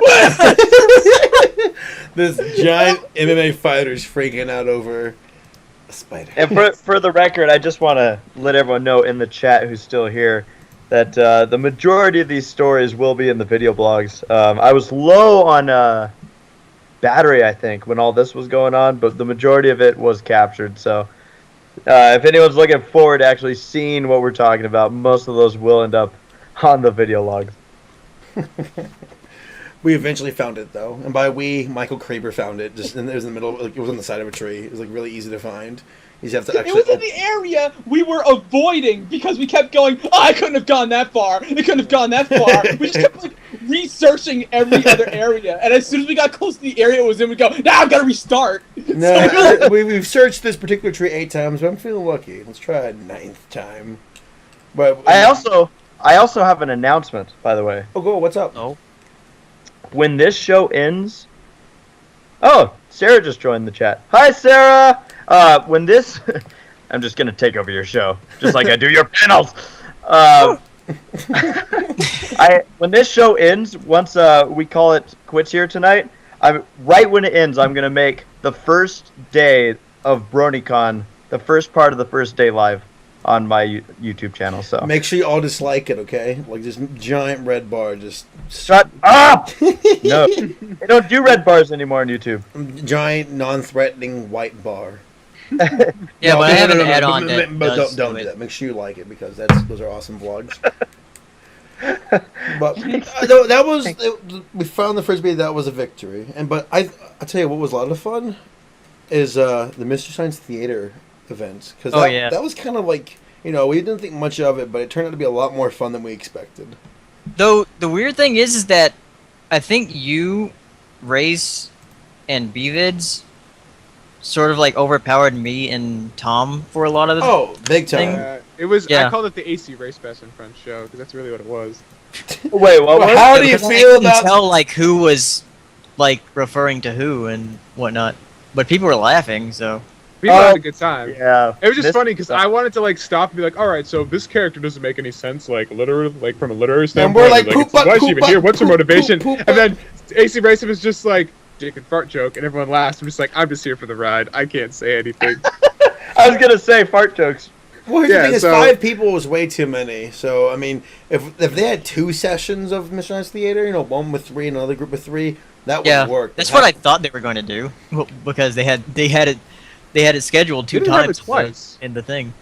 [SPEAKER 1] This giant MMA fighter's freaking out over a spider.
[SPEAKER 2] And for the record, I just want to let everyone know in the chat who's still here that the majority of these stories will be in the video blogs. I was low on battery, I think, when all this was going on, but the majority of it was captured. So if anyone's looking forward to actually seeing what we're talking about, most of those will end up on the video logs.
[SPEAKER 1] We eventually found it, though. And by we, Michael Kraber found it. It was in the middle, it was on the side of a tree. It was really easy to find. You just have to actually...
[SPEAKER 3] It was in the area we were avoiding because we kept going, oh, I couldn't have gone that far. It couldn't have gone that far. We just kept researching every other area. And as soon as we got close to the area it was in, we'd go, now I've got to restart.
[SPEAKER 1] No, we've searched this particular tree 8 times, but I'm feeling lucky. Let's try a 9th time. But
[SPEAKER 2] I also have an announcement, by the way.
[SPEAKER 1] Oh, go. What's up?
[SPEAKER 5] Oh.
[SPEAKER 2] When this show ends... Oh, Sarah just joined the chat. Hi, Sarah! When this... I'm just going to take over your show, just like I do your panels. When this show ends, once we call it quits here tonight, right when it ends, I'm going to make the first day of BronyCon, the first part of the first day live on my YouTube channel. So
[SPEAKER 1] make sure you all dislike it, okay? This giant red bar, just
[SPEAKER 2] shut up. No, they don't do red bars anymore on YouTube.
[SPEAKER 1] Giant, non-threatening white bar.
[SPEAKER 5] Yeah, but I have an add-on that
[SPEAKER 1] but
[SPEAKER 5] does
[SPEAKER 1] don't do that. Make sure you like it because those are awesome vlogs. But that was we found the frisbee. That was a victory. But I tell you what was a lot of fun is the Mr. Science Theater events because that was kind of we didn't think much of it, but it turned out to be a lot more fun than we expected.
[SPEAKER 5] Though the weird thing is that I think you, Race, and Bvids sort of like overpowered me and Tom for a lot of the.
[SPEAKER 1] Oh, big time.
[SPEAKER 4] It was.
[SPEAKER 5] Yeah.
[SPEAKER 4] I called it the ACRacebest in front show because that's really what it was.
[SPEAKER 2] Wait, what was?
[SPEAKER 1] How do you
[SPEAKER 5] Because I
[SPEAKER 1] feel
[SPEAKER 5] couldn't
[SPEAKER 1] about?
[SPEAKER 5] tell like who was like referring to who and whatnot, but people were laughing. So
[SPEAKER 4] People had a good time.
[SPEAKER 2] Yeah.
[SPEAKER 4] It was just
[SPEAKER 2] This-
[SPEAKER 4] funny because I wanted to like stop and be like, all right, so this character doesn't make any sense, like literally, like from a literary
[SPEAKER 1] And
[SPEAKER 4] standpoint.
[SPEAKER 1] we're like,
[SPEAKER 4] it's,
[SPEAKER 1] poop,
[SPEAKER 4] why is she even
[SPEAKER 1] poop,
[SPEAKER 4] here? What's her
[SPEAKER 1] poop,
[SPEAKER 4] motivation?
[SPEAKER 1] poop, poop,
[SPEAKER 4] And then AC Racing was just like, Jake and fart joke, and everyone laughs. I'm just like, I'm just here for the ride. I can't say anything.
[SPEAKER 2] I was gonna say fart jokes.
[SPEAKER 1] Well, here's the
[SPEAKER 4] Yeah,
[SPEAKER 1] thing: is
[SPEAKER 4] so-
[SPEAKER 1] 5 people was way too many. So I mean, if they had 2 sessions of Mission Ice Theater, you know, one with 3 and another group with 3, that would
[SPEAKER 5] yeah,
[SPEAKER 1] work.
[SPEAKER 5] that's what I thought they were going to do because they had it scheduled 2
[SPEAKER 4] They didn't have
[SPEAKER 5] times
[SPEAKER 4] it twice.
[SPEAKER 5] in the thing.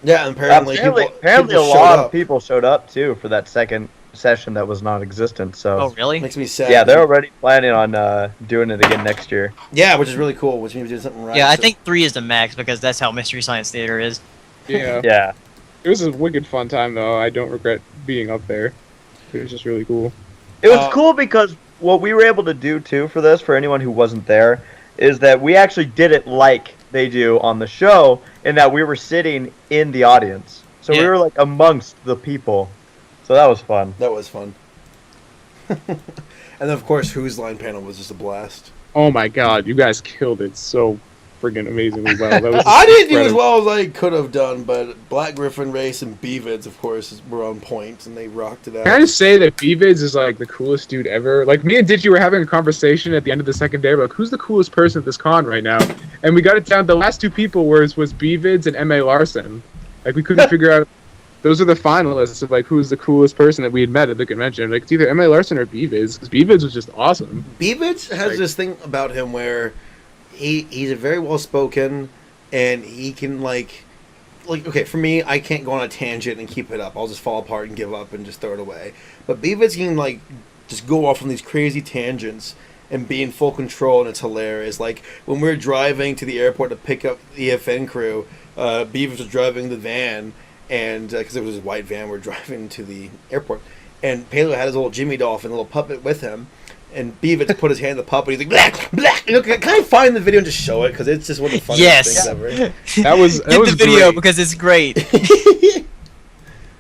[SPEAKER 1] Yeah, and apparently, people
[SPEAKER 2] Apparently, a
[SPEAKER 1] showed
[SPEAKER 2] lot
[SPEAKER 1] up.
[SPEAKER 2] of people showed up too for that second session that was non-existent. So
[SPEAKER 5] Oh really?
[SPEAKER 1] Makes me sad.
[SPEAKER 2] yeah, they're already planning on doing it again next year.
[SPEAKER 1] Yeah, which is really cool. Which means we're doing something right.
[SPEAKER 5] Yeah, I
[SPEAKER 1] So-
[SPEAKER 5] think 3 is the max because that's how Mystery Science Theater is.
[SPEAKER 4] Yeah.
[SPEAKER 2] Yeah.
[SPEAKER 4] It was a wicked fun time though. I don't regret being up there. It was just really cool.
[SPEAKER 2] It was cool because what we were able to do too for this, for anyone who wasn't there, is that we actually did it like they do on the show, in that we were sitting in the audience. So we
[SPEAKER 5] Yeah.
[SPEAKER 2] were like amongst the people. So that was fun.
[SPEAKER 1] That was fun. And then, of course, Who's Line panel was just a blast.
[SPEAKER 4] Oh my god, you guys killed it so friggin' amazingly well. That was
[SPEAKER 1] I didn't do as
[SPEAKER 4] incredible.
[SPEAKER 1] well as I could have done, but Black Griffin Race and Beavids, of course, were on point, and they rocked it out.
[SPEAKER 4] Can I just say that B-Vids is like the coolest dude ever? Like me and Digi were having a conversation at the end of the second day, like who's the coolest person at this con right now? And we got it down. The last 2 people was B-Vids and M.A. Larson. Like we couldn't figure out. Those are the finalists of like who's the coolest person that we had met at the convention. Like it's either M.A. Larson or B-Vids, because B-Vids was just awesome.
[SPEAKER 1] Beavids has
[SPEAKER 4] Like-
[SPEAKER 1] this thing about him where he's a very well spoken, and he can like okay, for me, I can't go on a tangent and keep it up. I'll just fall apart and give up and just throw it away. But Beavids can like just go off on these crazy tangents and be in full control, and it's hilarious. Like when we were driving to the airport to pick up the EFN crew, Beavids was driving the van, and because it was his white van, we're driving to the airport, and Paleo had his little Jimmy Dolphin, little puppet with him. And Beavis put his hand in the puppet. He's like, black, black. You know, can I find the video and just show it? Because it's just one of the funniest
[SPEAKER 5] Yes.
[SPEAKER 1] things ever.
[SPEAKER 4] That was
[SPEAKER 5] Get the video
[SPEAKER 4] great.
[SPEAKER 5] because it's great.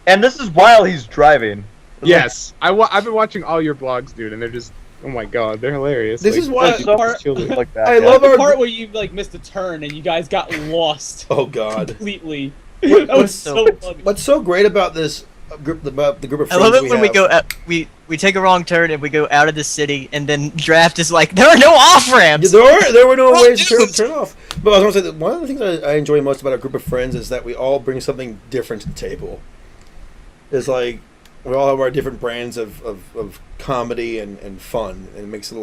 [SPEAKER 2] And this is while he's driving.
[SPEAKER 4] Yes, I've been watching all your vlogs, dude, and they're just oh my god, they're hilarious.
[SPEAKER 1] This is why
[SPEAKER 2] That's so
[SPEAKER 3] part-
[SPEAKER 2] killed it like that.
[SPEAKER 1] I
[SPEAKER 2] yeah.
[SPEAKER 1] love
[SPEAKER 3] The
[SPEAKER 1] our.
[SPEAKER 3] part where you like missed a turn and you guys got lost
[SPEAKER 1] Oh God!
[SPEAKER 3] completely. That was so funny.
[SPEAKER 1] What's so great about this group? About the group of
[SPEAKER 5] I
[SPEAKER 1] friends
[SPEAKER 5] love it when we
[SPEAKER 1] have-
[SPEAKER 5] go out, we take a wrong turn and we go out of the city, and then Draft is like, there are no off
[SPEAKER 1] Yeah,
[SPEAKER 5] ramps.
[SPEAKER 1] there were no
[SPEAKER 5] Oh,
[SPEAKER 1] ways to
[SPEAKER 5] dude.
[SPEAKER 1] turn off. But I was going to say that one of the things I enjoy most about our group of friends is that we all bring something different to the table. It's like we all have our different brands of comedy and fun, and it makes it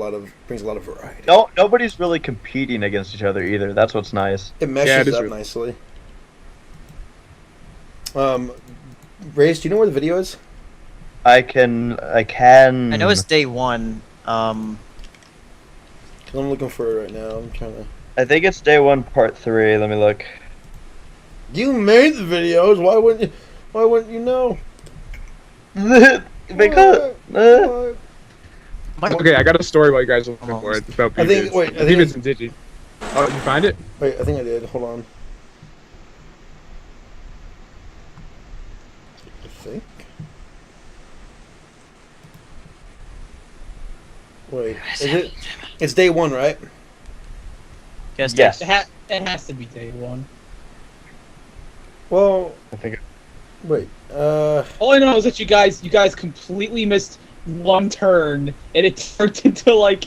[SPEAKER 1] brings a lot of variety.
[SPEAKER 2] No, nobody's really competing against each other either. That's what's nice.
[SPEAKER 1] It meshes
[SPEAKER 4] Yeah, it is
[SPEAKER 1] up
[SPEAKER 4] really-
[SPEAKER 1] nicely. Race, do you know where the video is?
[SPEAKER 2] I can.
[SPEAKER 5] I know it's day 1.
[SPEAKER 1] 'Cause I'm looking for it right now. I'm trying to.
[SPEAKER 2] I think it's day 1, part 3. Let me look.
[SPEAKER 1] You made the videos. Why wouldn't you know?
[SPEAKER 2] Because
[SPEAKER 1] Why?
[SPEAKER 4] Okay, I got a story while you guys are looking for it. It's about
[SPEAKER 1] I think-
[SPEAKER 4] B-Vids.
[SPEAKER 1] wait, I think
[SPEAKER 4] B-Vids
[SPEAKER 1] it's-
[SPEAKER 4] and Digi. Oh, you find it?
[SPEAKER 1] Wait, I think I did. Hold on. I think. Wait, is it? It's day 1, right?
[SPEAKER 5] Guess
[SPEAKER 2] Yes.
[SPEAKER 3] It has to be day 1.
[SPEAKER 1] Well,
[SPEAKER 2] I think.
[SPEAKER 1] wait.
[SPEAKER 3] All I know is that you guys completely missed one turn, and it turned into like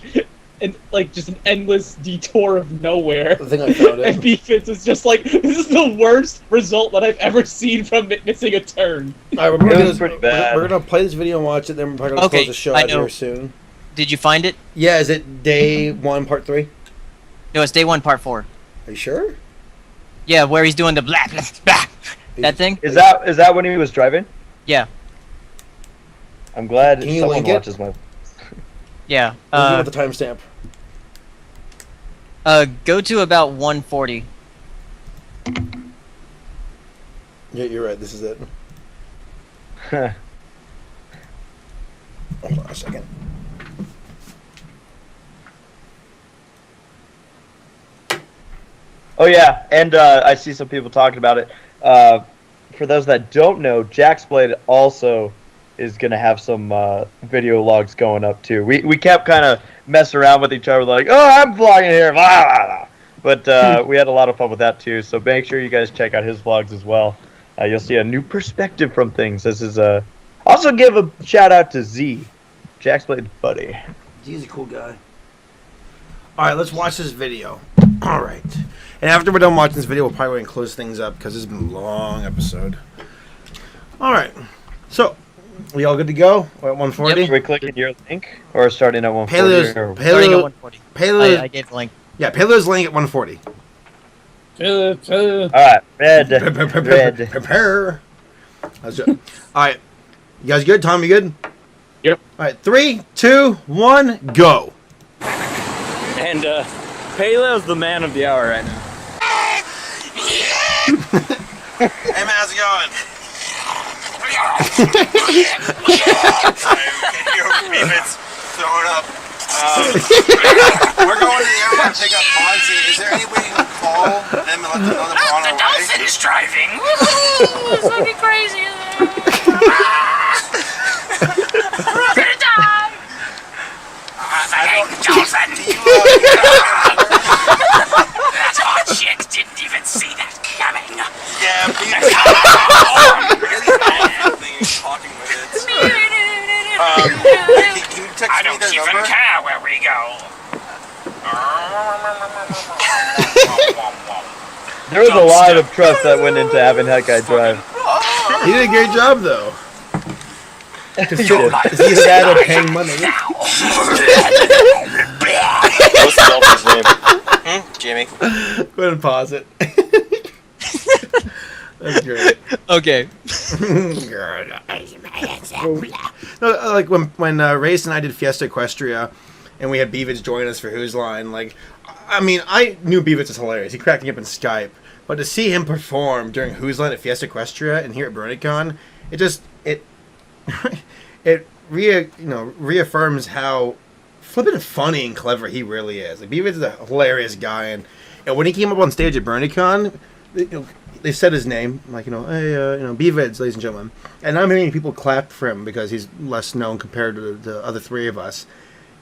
[SPEAKER 3] just an endless detour of nowhere.
[SPEAKER 1] I think I found
[SPEAKER 3] And
[SPEAKER 1] it.
[SPEAKER 3] B-Fits is just like, this is the worst result that I've ever seen from missing a turn.
[SPEAKER 1] All right, we're gonna
[SPEAKER 2] It
[SPEAKER 1] do
[SPEAKER 2] was
[SPEAKER 1] this-
[SPEAKER 2] pretty bad.
[SPEAKER 1] We're gonna play this video and watch it. Then we're probably gonna
[SPEAKER 5] Okay,
[SPEAKER 1] close the show
[SPEAKER 5] I
[SPEAKER 1] out
[SPEAKER 5] know.
[SPEAKER 1] here soon.
[SPEAKER 5] Did you find it?
[SPEAKER 1] Yeah, is it day 1, part 3?
[SPEAKER 5] No, it's day 1, part 4.
[SPEAKER 1] Are you sure?
[SPEAKER 5] Yeah, where he's doing the blah, blah, blah, that thing?
[SPEAKER 2] Is that when he was driving?
[SPEAKER 5] Yeah.
[SPEAKER 2] I'm glad
[SPEAKER 1] Can you
[SPEAKER 2] someone
[SPEAKER 1] link it?
[SPEAKER 2] watches my.
[SPEAKER 5] Yeah.
[SPEAKER 1] Give it the timestamp.
[SPEAKER 5] Go to about 140.
[SPEAKER 1] Yeah, you're right. This is it. Hold on a second.
[SPEAKER 2] Oh yeah, and I see some people talking about it. For those that don't know, Jack's Blade also is gonna have some video logs going up too. We kept kind of messing around with each other, like, oh, I'm vlogging here, blah, blah, blah. But we had a lot of fun with that too. So make sure you guys check out his vlogs as well. You'll see a new perspective from things. This is also give a shout out to Z, Jack's Blade buddy.
[SPEAKER 1] He's a cool guy. All right, let's watch this video. All right. And after we're done watching this video, we'll probably go ahead and close things up because it's been a long episode. All right. So, we all good to go? We're at 140?
[SPEAKER 2] Yep. Are we clicking your link or starting at 140?
[SPEAKER 5] Starting at 140. I gave the link.
[SPEAKER 1] Yeah, Paleo's link at 140.
[SPEAKER 2] All right, red.
[SPEAKER 1] Prepare. All right. You guys good? Tom, you good?
[SPEAKER 4] Yep.
[SPEAKER 1] All right, 3, 2, 1, go.
[SPEAKER 8] And Paleo's the man of the hour right now.
[SPEAKER 7] Hey man, how's it going? It's throwing up. We're going to the airport to pick up Monty. Is there any way you can call them and let them know that we're on our way?
[SPEAKER 9] Dolphin's driving. It's fucking crazy. We're gonna die. Dolphin. That hot chick didn't even see that coming.
[SPEAKER 7] Yeah, please. Talking with it. Can you text
[SPEAKER 9] I
[SPEAKER 7] me
[SPEAKER 9] don't
[SPEAKER 7] their
[SPEAKER 9] even
[SPEAKER 7] number?
[SPEAKER 9] care where we go.
[SPEAKER 2] There was a lot of trust that went into having that guy drive.
[SPEAKER 1] He did a great job, though.
[SPEAKER 2] He's dad of paying money.
[SPEAKER 7] What's the dolphin's name? Jimmy.
[SPEAKER 1] Go ahead and pause it. That's great.
[SPEAKER 5] Okay.
[SPEAKER 1] No, like when Race and I did Fiesta Equestria, and we had Beavits join us for Who's Line. Like, I mean, I knew Beavits was hilarious. He cracked me up in Skype, but to see him perform during Who's Line at Fiesta Equestria and here at BronyCon, it reaffirms how flippin' funny and clever he really is. Like, Beavits is a hilarious guy, and when he came up on stage at BronyCon, they said his name, like, hey, Beavits, ladies and gentlemen. And not many people clapped for him because he's less known compared to the other three of us.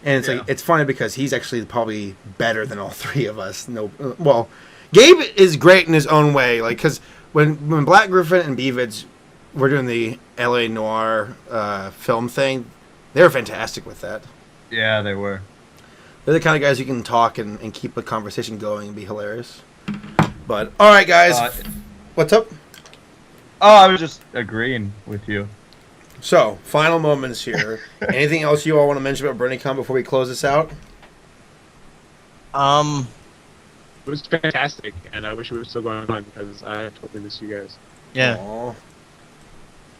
[SPEAKER 1] And it's like, it's funny because he's actually probably better than all three of us. Well, Gabe is great in his own way. Like, because when Black Griffin and Beavits were doing the LA Noir film thing, they were fantastic with that.
[SPEAKER 2] Yeah, they were.
[SPEAKER 1] They're the kind of guys who can talk and keep the conversation going and be hilarious. But, all right, guys. What's up?
[SPEAKER 2] Oh, I was just agreeing with you.
[SPEAKER 1] So, final moments here. Anything else you all want to mention about BronyCon before we close this out?
[SPEAKER 4] It was fantastic, and I wish it was still going on because I totally miss you guys.
[SPEAKER 5] Yeah.
[SPEAKER 1] Aww.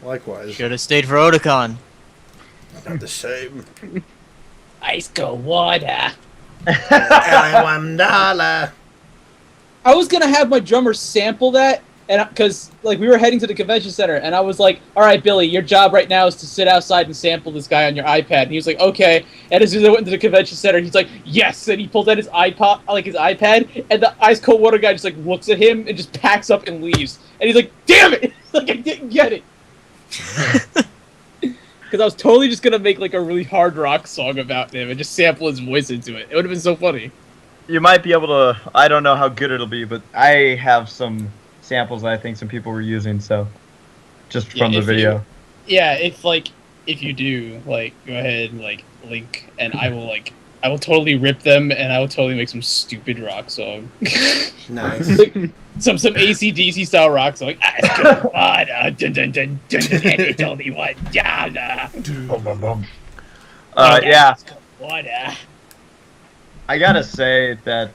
[SPEAKER 1] Likewise.
[SPEAKER 5] Should have stayed for Otakon.
[SPEAKER 1] Not the same.
[SPEAKER 3] Ice cold water.
[SPEAKER 1] $1.
[SPEAKER 3] I was gonna have my drummer sample that, and because like we were heading to the convention center, and I was like, "All right, Billy, your job right now is to sit outside and sample this guy on your iPad." And he was like, "Okay." And as soon as I went into the convention center, he's like, "Yes!" And he pulls out his iPad, and the ice cold water guy just like looks at him and just packs up and leaves. And he's like, "Damn it!" Like I didn't get it. Because I was totally just gonna make like a really hard rock song about him and just sample his voice into it. It would have been so funny.
[SPEAKER 2] You might be able to. I don't know how good it'll be, but I have some samples that I think some people were using. So, just from the video.
[SPEAKER 3] If you do, like, go ahead and like link, and I will totally rip them, and I will totally make some stupid rock song.
[SPEAKER 1] Nice.
[SPEAKER 3] Like, some AC/DC style rock song. It's only one dollar.
[SPEAKER 2] Yeah.
[SPEAKER 3] Water.
[SPEAKER 2] I gotta say that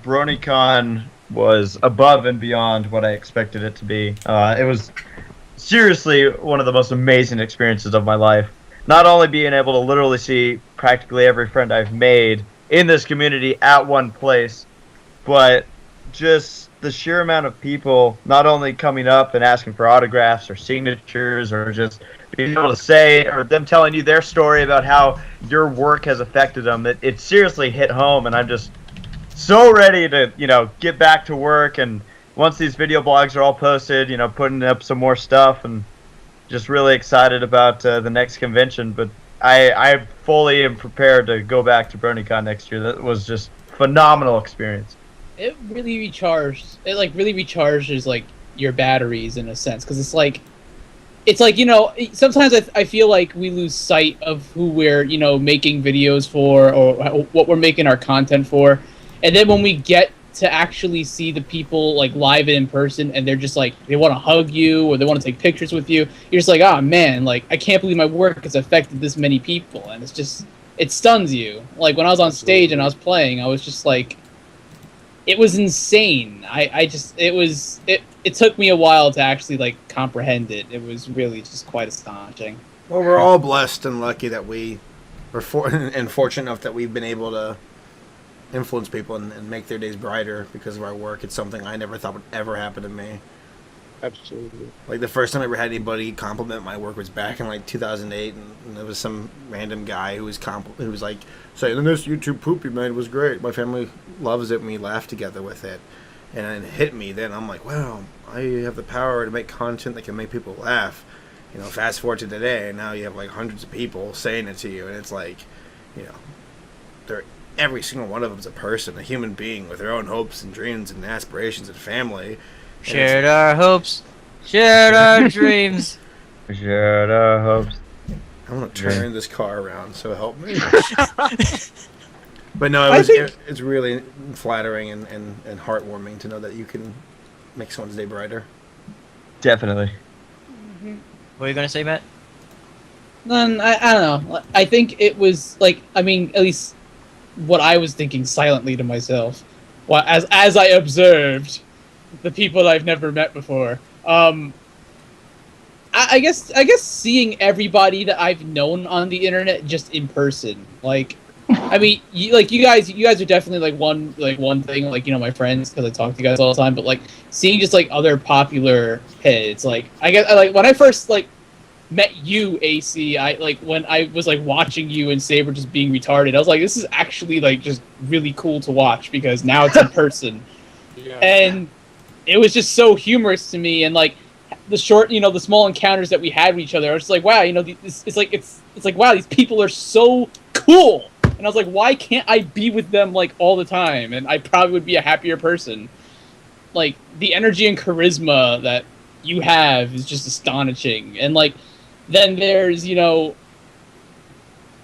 [SPEAKER 2] BronyCon was above and beyond what I expected it to be. It was seriously one of the most amazing experiences of my life. Not only being able to literally see practically every friend I've made in this community at one place, but just the sheer amount of people not only coming up and asking for autographs or signatures or just being able to say, or them telling you their story about how your work has affected them. It seriously hit home, and I'm just so ready to, get back to work. And once these video blogs are all posted, putting up some more stuff, and just really excited about the next convention. But I fully am prepared to go back to BronyCon next year. That was just phenomenal experience.
[SPEAKER 3] It really recharged. It really recharges your batteries in a sense, because it's like sometimes I feel like we lose sight of who we're making videos for, or what we're making our content for, and then when we get to actually see the people live and in person, and they're just they want to hug you or they want to take pictures with you, you're just oh man, I can't believe my work has affected this many people. And it stuns you. When I was on stage and I was playing, I was just it was insane. It took me a while to actually comprehend it. It was really just quite astonishing.
[SPEAKER 1] Well, we're all blessed and lucky that we were fortunate enough that we've been able to influence people and make their days brighter because of our work. It's something I never thought would ever happen to me.
[SPEAKER 4] Absolutely.
[SPEAKER 1] The first time I ever had anybody compliment my work was back in 2008, and there was some random guy who was saying, "This YouTube poop you made was great. My family loves it, and we laugh together with it." And it hit me then. I'm like, wow, I have the power to make content that can make people laugh. Fast forward to today, and now you have hundreds of people saying it to you, and it's every single one of them is a person, a human being with their own hopes and dreams and aspirations and family.
[SPEAKER 5] Shared our hopes, shared our dreams.
[SPEAKER 2] Shared our hopes.
[SPEAKER 1] I'm going to turn this car around, so help me. But no, it's really flattering and heartwarming to know that you can make someone's day brighter.
[SPEAKER 2] Definitely.
[SPEAKER 3] Mm-hmm.
[SPEAKER 5] What are you going to say, Matt?
[SPEAKER 3] I don't know. I think it was at least what I was thinking silently to myself, as I observed the people I've never met before. I guess seeing everybody that I've known on the internet just in person, you guys are definitely one thing, my friends, because I talk to you guys all the time, but seeing just other popular heads, I guess when I first met you, AC, when I was watching you and Saber just being retarded, I was this is actually just really cool to watch, because now it's in person.
[SPEAKER 4] Yeah.
[SPEAKER 3] And it was just so humorous to me, and the short, the small encounters that we had with each other, I was wow, it's wow, these people are so cool. And I was why can't I be with them all the time? And I probably would be a happier person. The energy and charisma that you have is just astonishing. And then there's then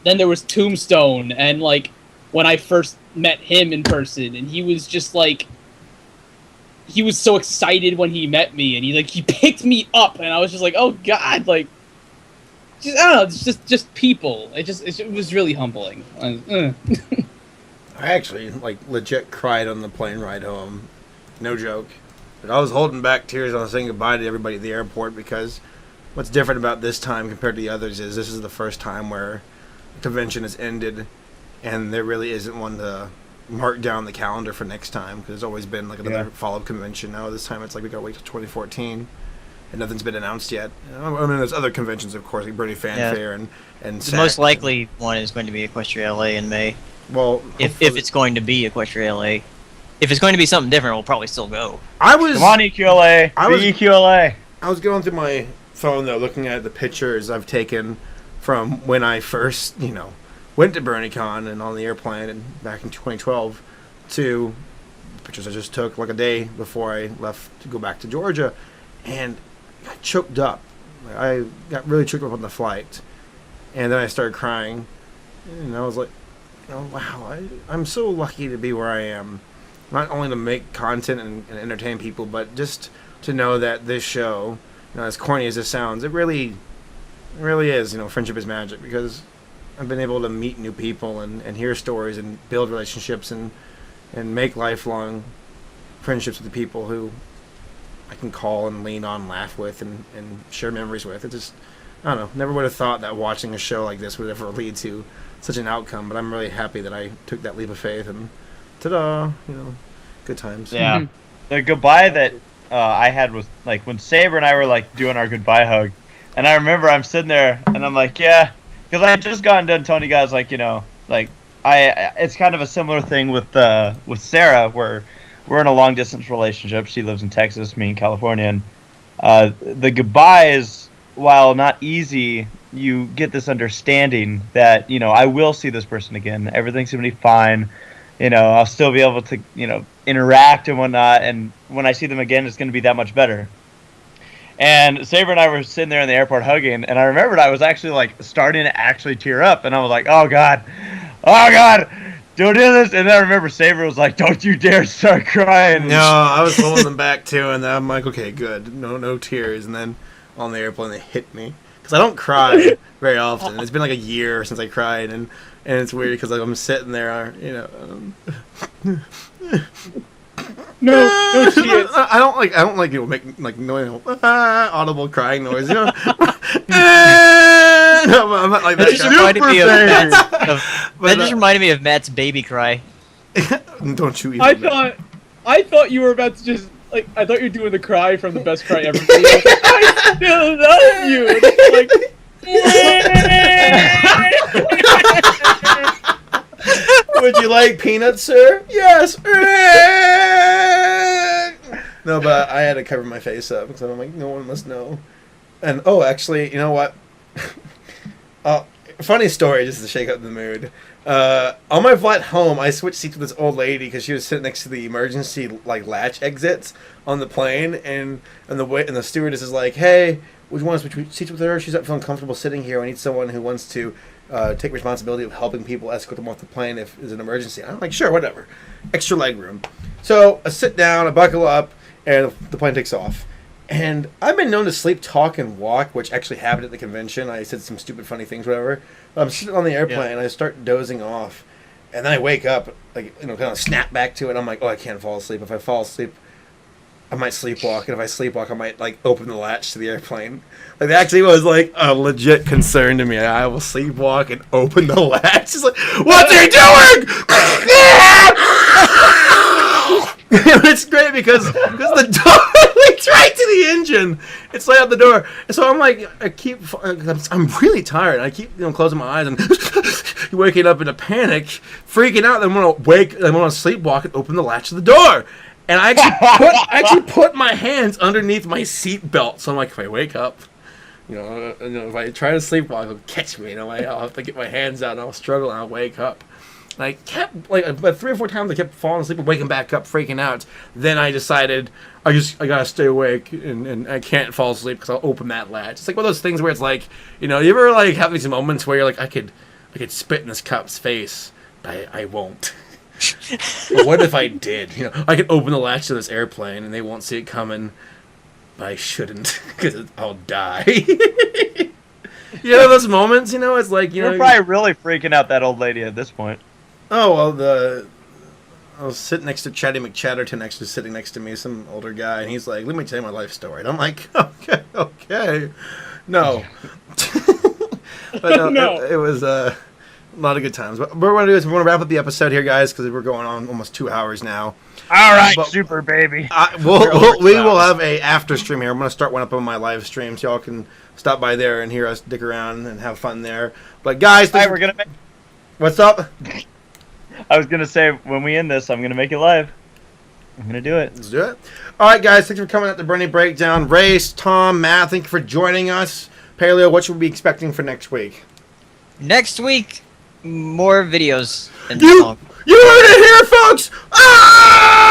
[SPEAKER 3] there was Tombstone, and when I first met him in person, and he was just he was so excited when he met me, and he picked me up, and I was just oh god, just, I don't know, it's just people. It was really humbling.
[SPEAKER 1] I actually legit cried on the plane ride home, no joke. But I was holding back tears on saying goodbye to everybody at the airport, because what's different about this time compared to the others is this is the first time where the convention has ended, and there really isn't one to mark down the calendar for next time, because there's always been another follow-up convention. Now this time it's we gotta wait till 2014, and nothing's been announced yet. There's other conventions, of course, like Brony Fanfare and
[SPEAKER 5] the most likely one is going to be Equestria LA in May.
[SPEAKER 1] Well,
[SPEAKER 5] if it's going to be Equestria LA. If it's going to be something different, we'll probably still go.
[SPEAKER 2] Come on, EQLA. EQLA.
[SPEAKER 1] I was going through my phone though, looking at the pictures I've taken from when I first, went to BronyCon and on the airplane and back in 2012 to pictures I just took a day before I left to go back to Georgia, and I got choked up. I got really choked up on the flight, and then I started crying, and I was wow, I'm so lucky to be where I am, not only to make content and entertain people, but just to know that this show, as corny as this sounds, it really is, friendship is magic, because I've been able to meet new people and hear stories and build relationships and make lifelong friendships with the people who I can call and lean on, laugh with, and share memories with. It just, I don't know, never would have thought that watching a show like this would ever lead to such an outcome, but I'm really happy that I took that leap of faith, and ta-da, good times.
[SPEAKER 2] Yeah. The goodbye that I had was when Saber and I were doing our goodbye hug, and I remember I'm sitting there and I'm yeah, because I had just gotten done telling you guys it's kind of a similar thing with Sarah, where we're in a long distance relationship. She lives in Texas, me in California, and the goodbyes, while not easy, you get this understanding that I will see this person again. Everything's gonna be fine. I'll still be able to interact and whatnot, and when I see them again, it's gonna be that much better. And Saber and I were sitting there in the airport hugging, and I remembered I was actually like starting to actually tear up, and I was like, oh god, don't do this. And then I remember Saber was like, don't you dare start crying.
[SPEAKER 1] No, I was holding them back too, and then I'm like, okay, good, no tears. And then on the airplane they hit me because I don't cry very often. It's been like a year since I cried, and it's weird because I'm sitting there,
[SPEAKER 3] No shit.
[SPEAKER 1] I don't like make like noise, audible crying noise. No, I'm not like that.
[SPEAKER 5] That just reminded me of Matt's baby cry.
[SPEAKER 1] Don't you even?
[SPEAKER 3] I thought you were about to just I thought you were doing the cry from the Best Cry Ever video. I still love you. And it's
[SPEAKER 1] Would you like peanuts, sir? Yes. No, but I had to cover my face up because I'm like, no one must know. And actually, you know what? Funny story, just to shake up the mood. On my flight home, I switched seats with this old lady because she was sitting next to the emergency latch exits on the plane, and the stewardess is like, "Hey, would you want to switch seats with her? She's not feeling comfortable sitting here. I need someone who wants to take responsibility of helping people escort them off the plane if there's an emergency." I'm like, "Sure, whatever. Extra leg room." So I sit down, I buckle up, and the plane takes off. And I've been known to sleep, talk, and walk, which actually happened at the convention. I said some stupid, funny things, whatever. I'm sitting on the airplane, and I start dozing off. And then I wake up, kind of snap back to it. I'm like, oh, I can't fall asleep. If I fall asleep, I might sleepwalk. And if I sleepwalk, I might, open the latch to the airplane. That actually was, a legit concern to me. I will sleepwalk and open the latch. It's like, what's he doing? It's great because the door leads right to the engine. It's right out the door. And so I'm like, I'm really tired. I keep closing my eyes and waking up in a panic, freaking out. Then I'm gonna sleepwalk and open the latch of the door. And I actually put my hands underneath my seat belt. So I'm like, if I wake up, if I try to sleepwalk, it'll catch me. I'll have to get my hands out and I'll struggle and I'll wake up. And I kept, about 3 or 4 times I kept falling asleep and waking back up, freaking out. Then I decided I gotta stay awake and I can't fall asleep because I'll open that latch. It's like one of those things where it's like, you ever have these moments where you're like, I could spit in this cop's face, but I won't. But what if I did? I could open the latch to this airplane and they won't see it coming, but I shouldn't because I'll die. Those moments, it's like,
[SPEAKER 2] You're probably really freaking out that old lady at this point.
[SPEAKER 1] Oh, well, I was sitting next to Chatty McChatterton, actually sitting next to me, some older guy, and he's like, let me tell you my life story. And I'm like, okay. No. But no. It was a lot of good times. But what we're going to do is we're going to wrap up the episode here, guys, because we're going on almost 2 hours now.
[SPEAKER 2] All right, super baby.
[SPEAKER 1] We will have a after stream here. I'm going to start one up on my live stream, so y'all can stop by there and hear us dick around and have fun there. But guys,
[SPEAKER 2] we're going to
[SPEAKER 1] what's up?
[SPEAKER 2] I was going to say, when we end this, I'm going to make it live. I'm going to do it.
[SPEAKER 1] Let's do it. All right, guys. Thanks for coming out to Brony Breakdown. Race, Tom, Matt, thank you for joining us. Paleo, what should we be expecting for next week?
[SPEAKER 5] Next week, more videos.
[SPEAKER 1] You heard it here, folks! Ah!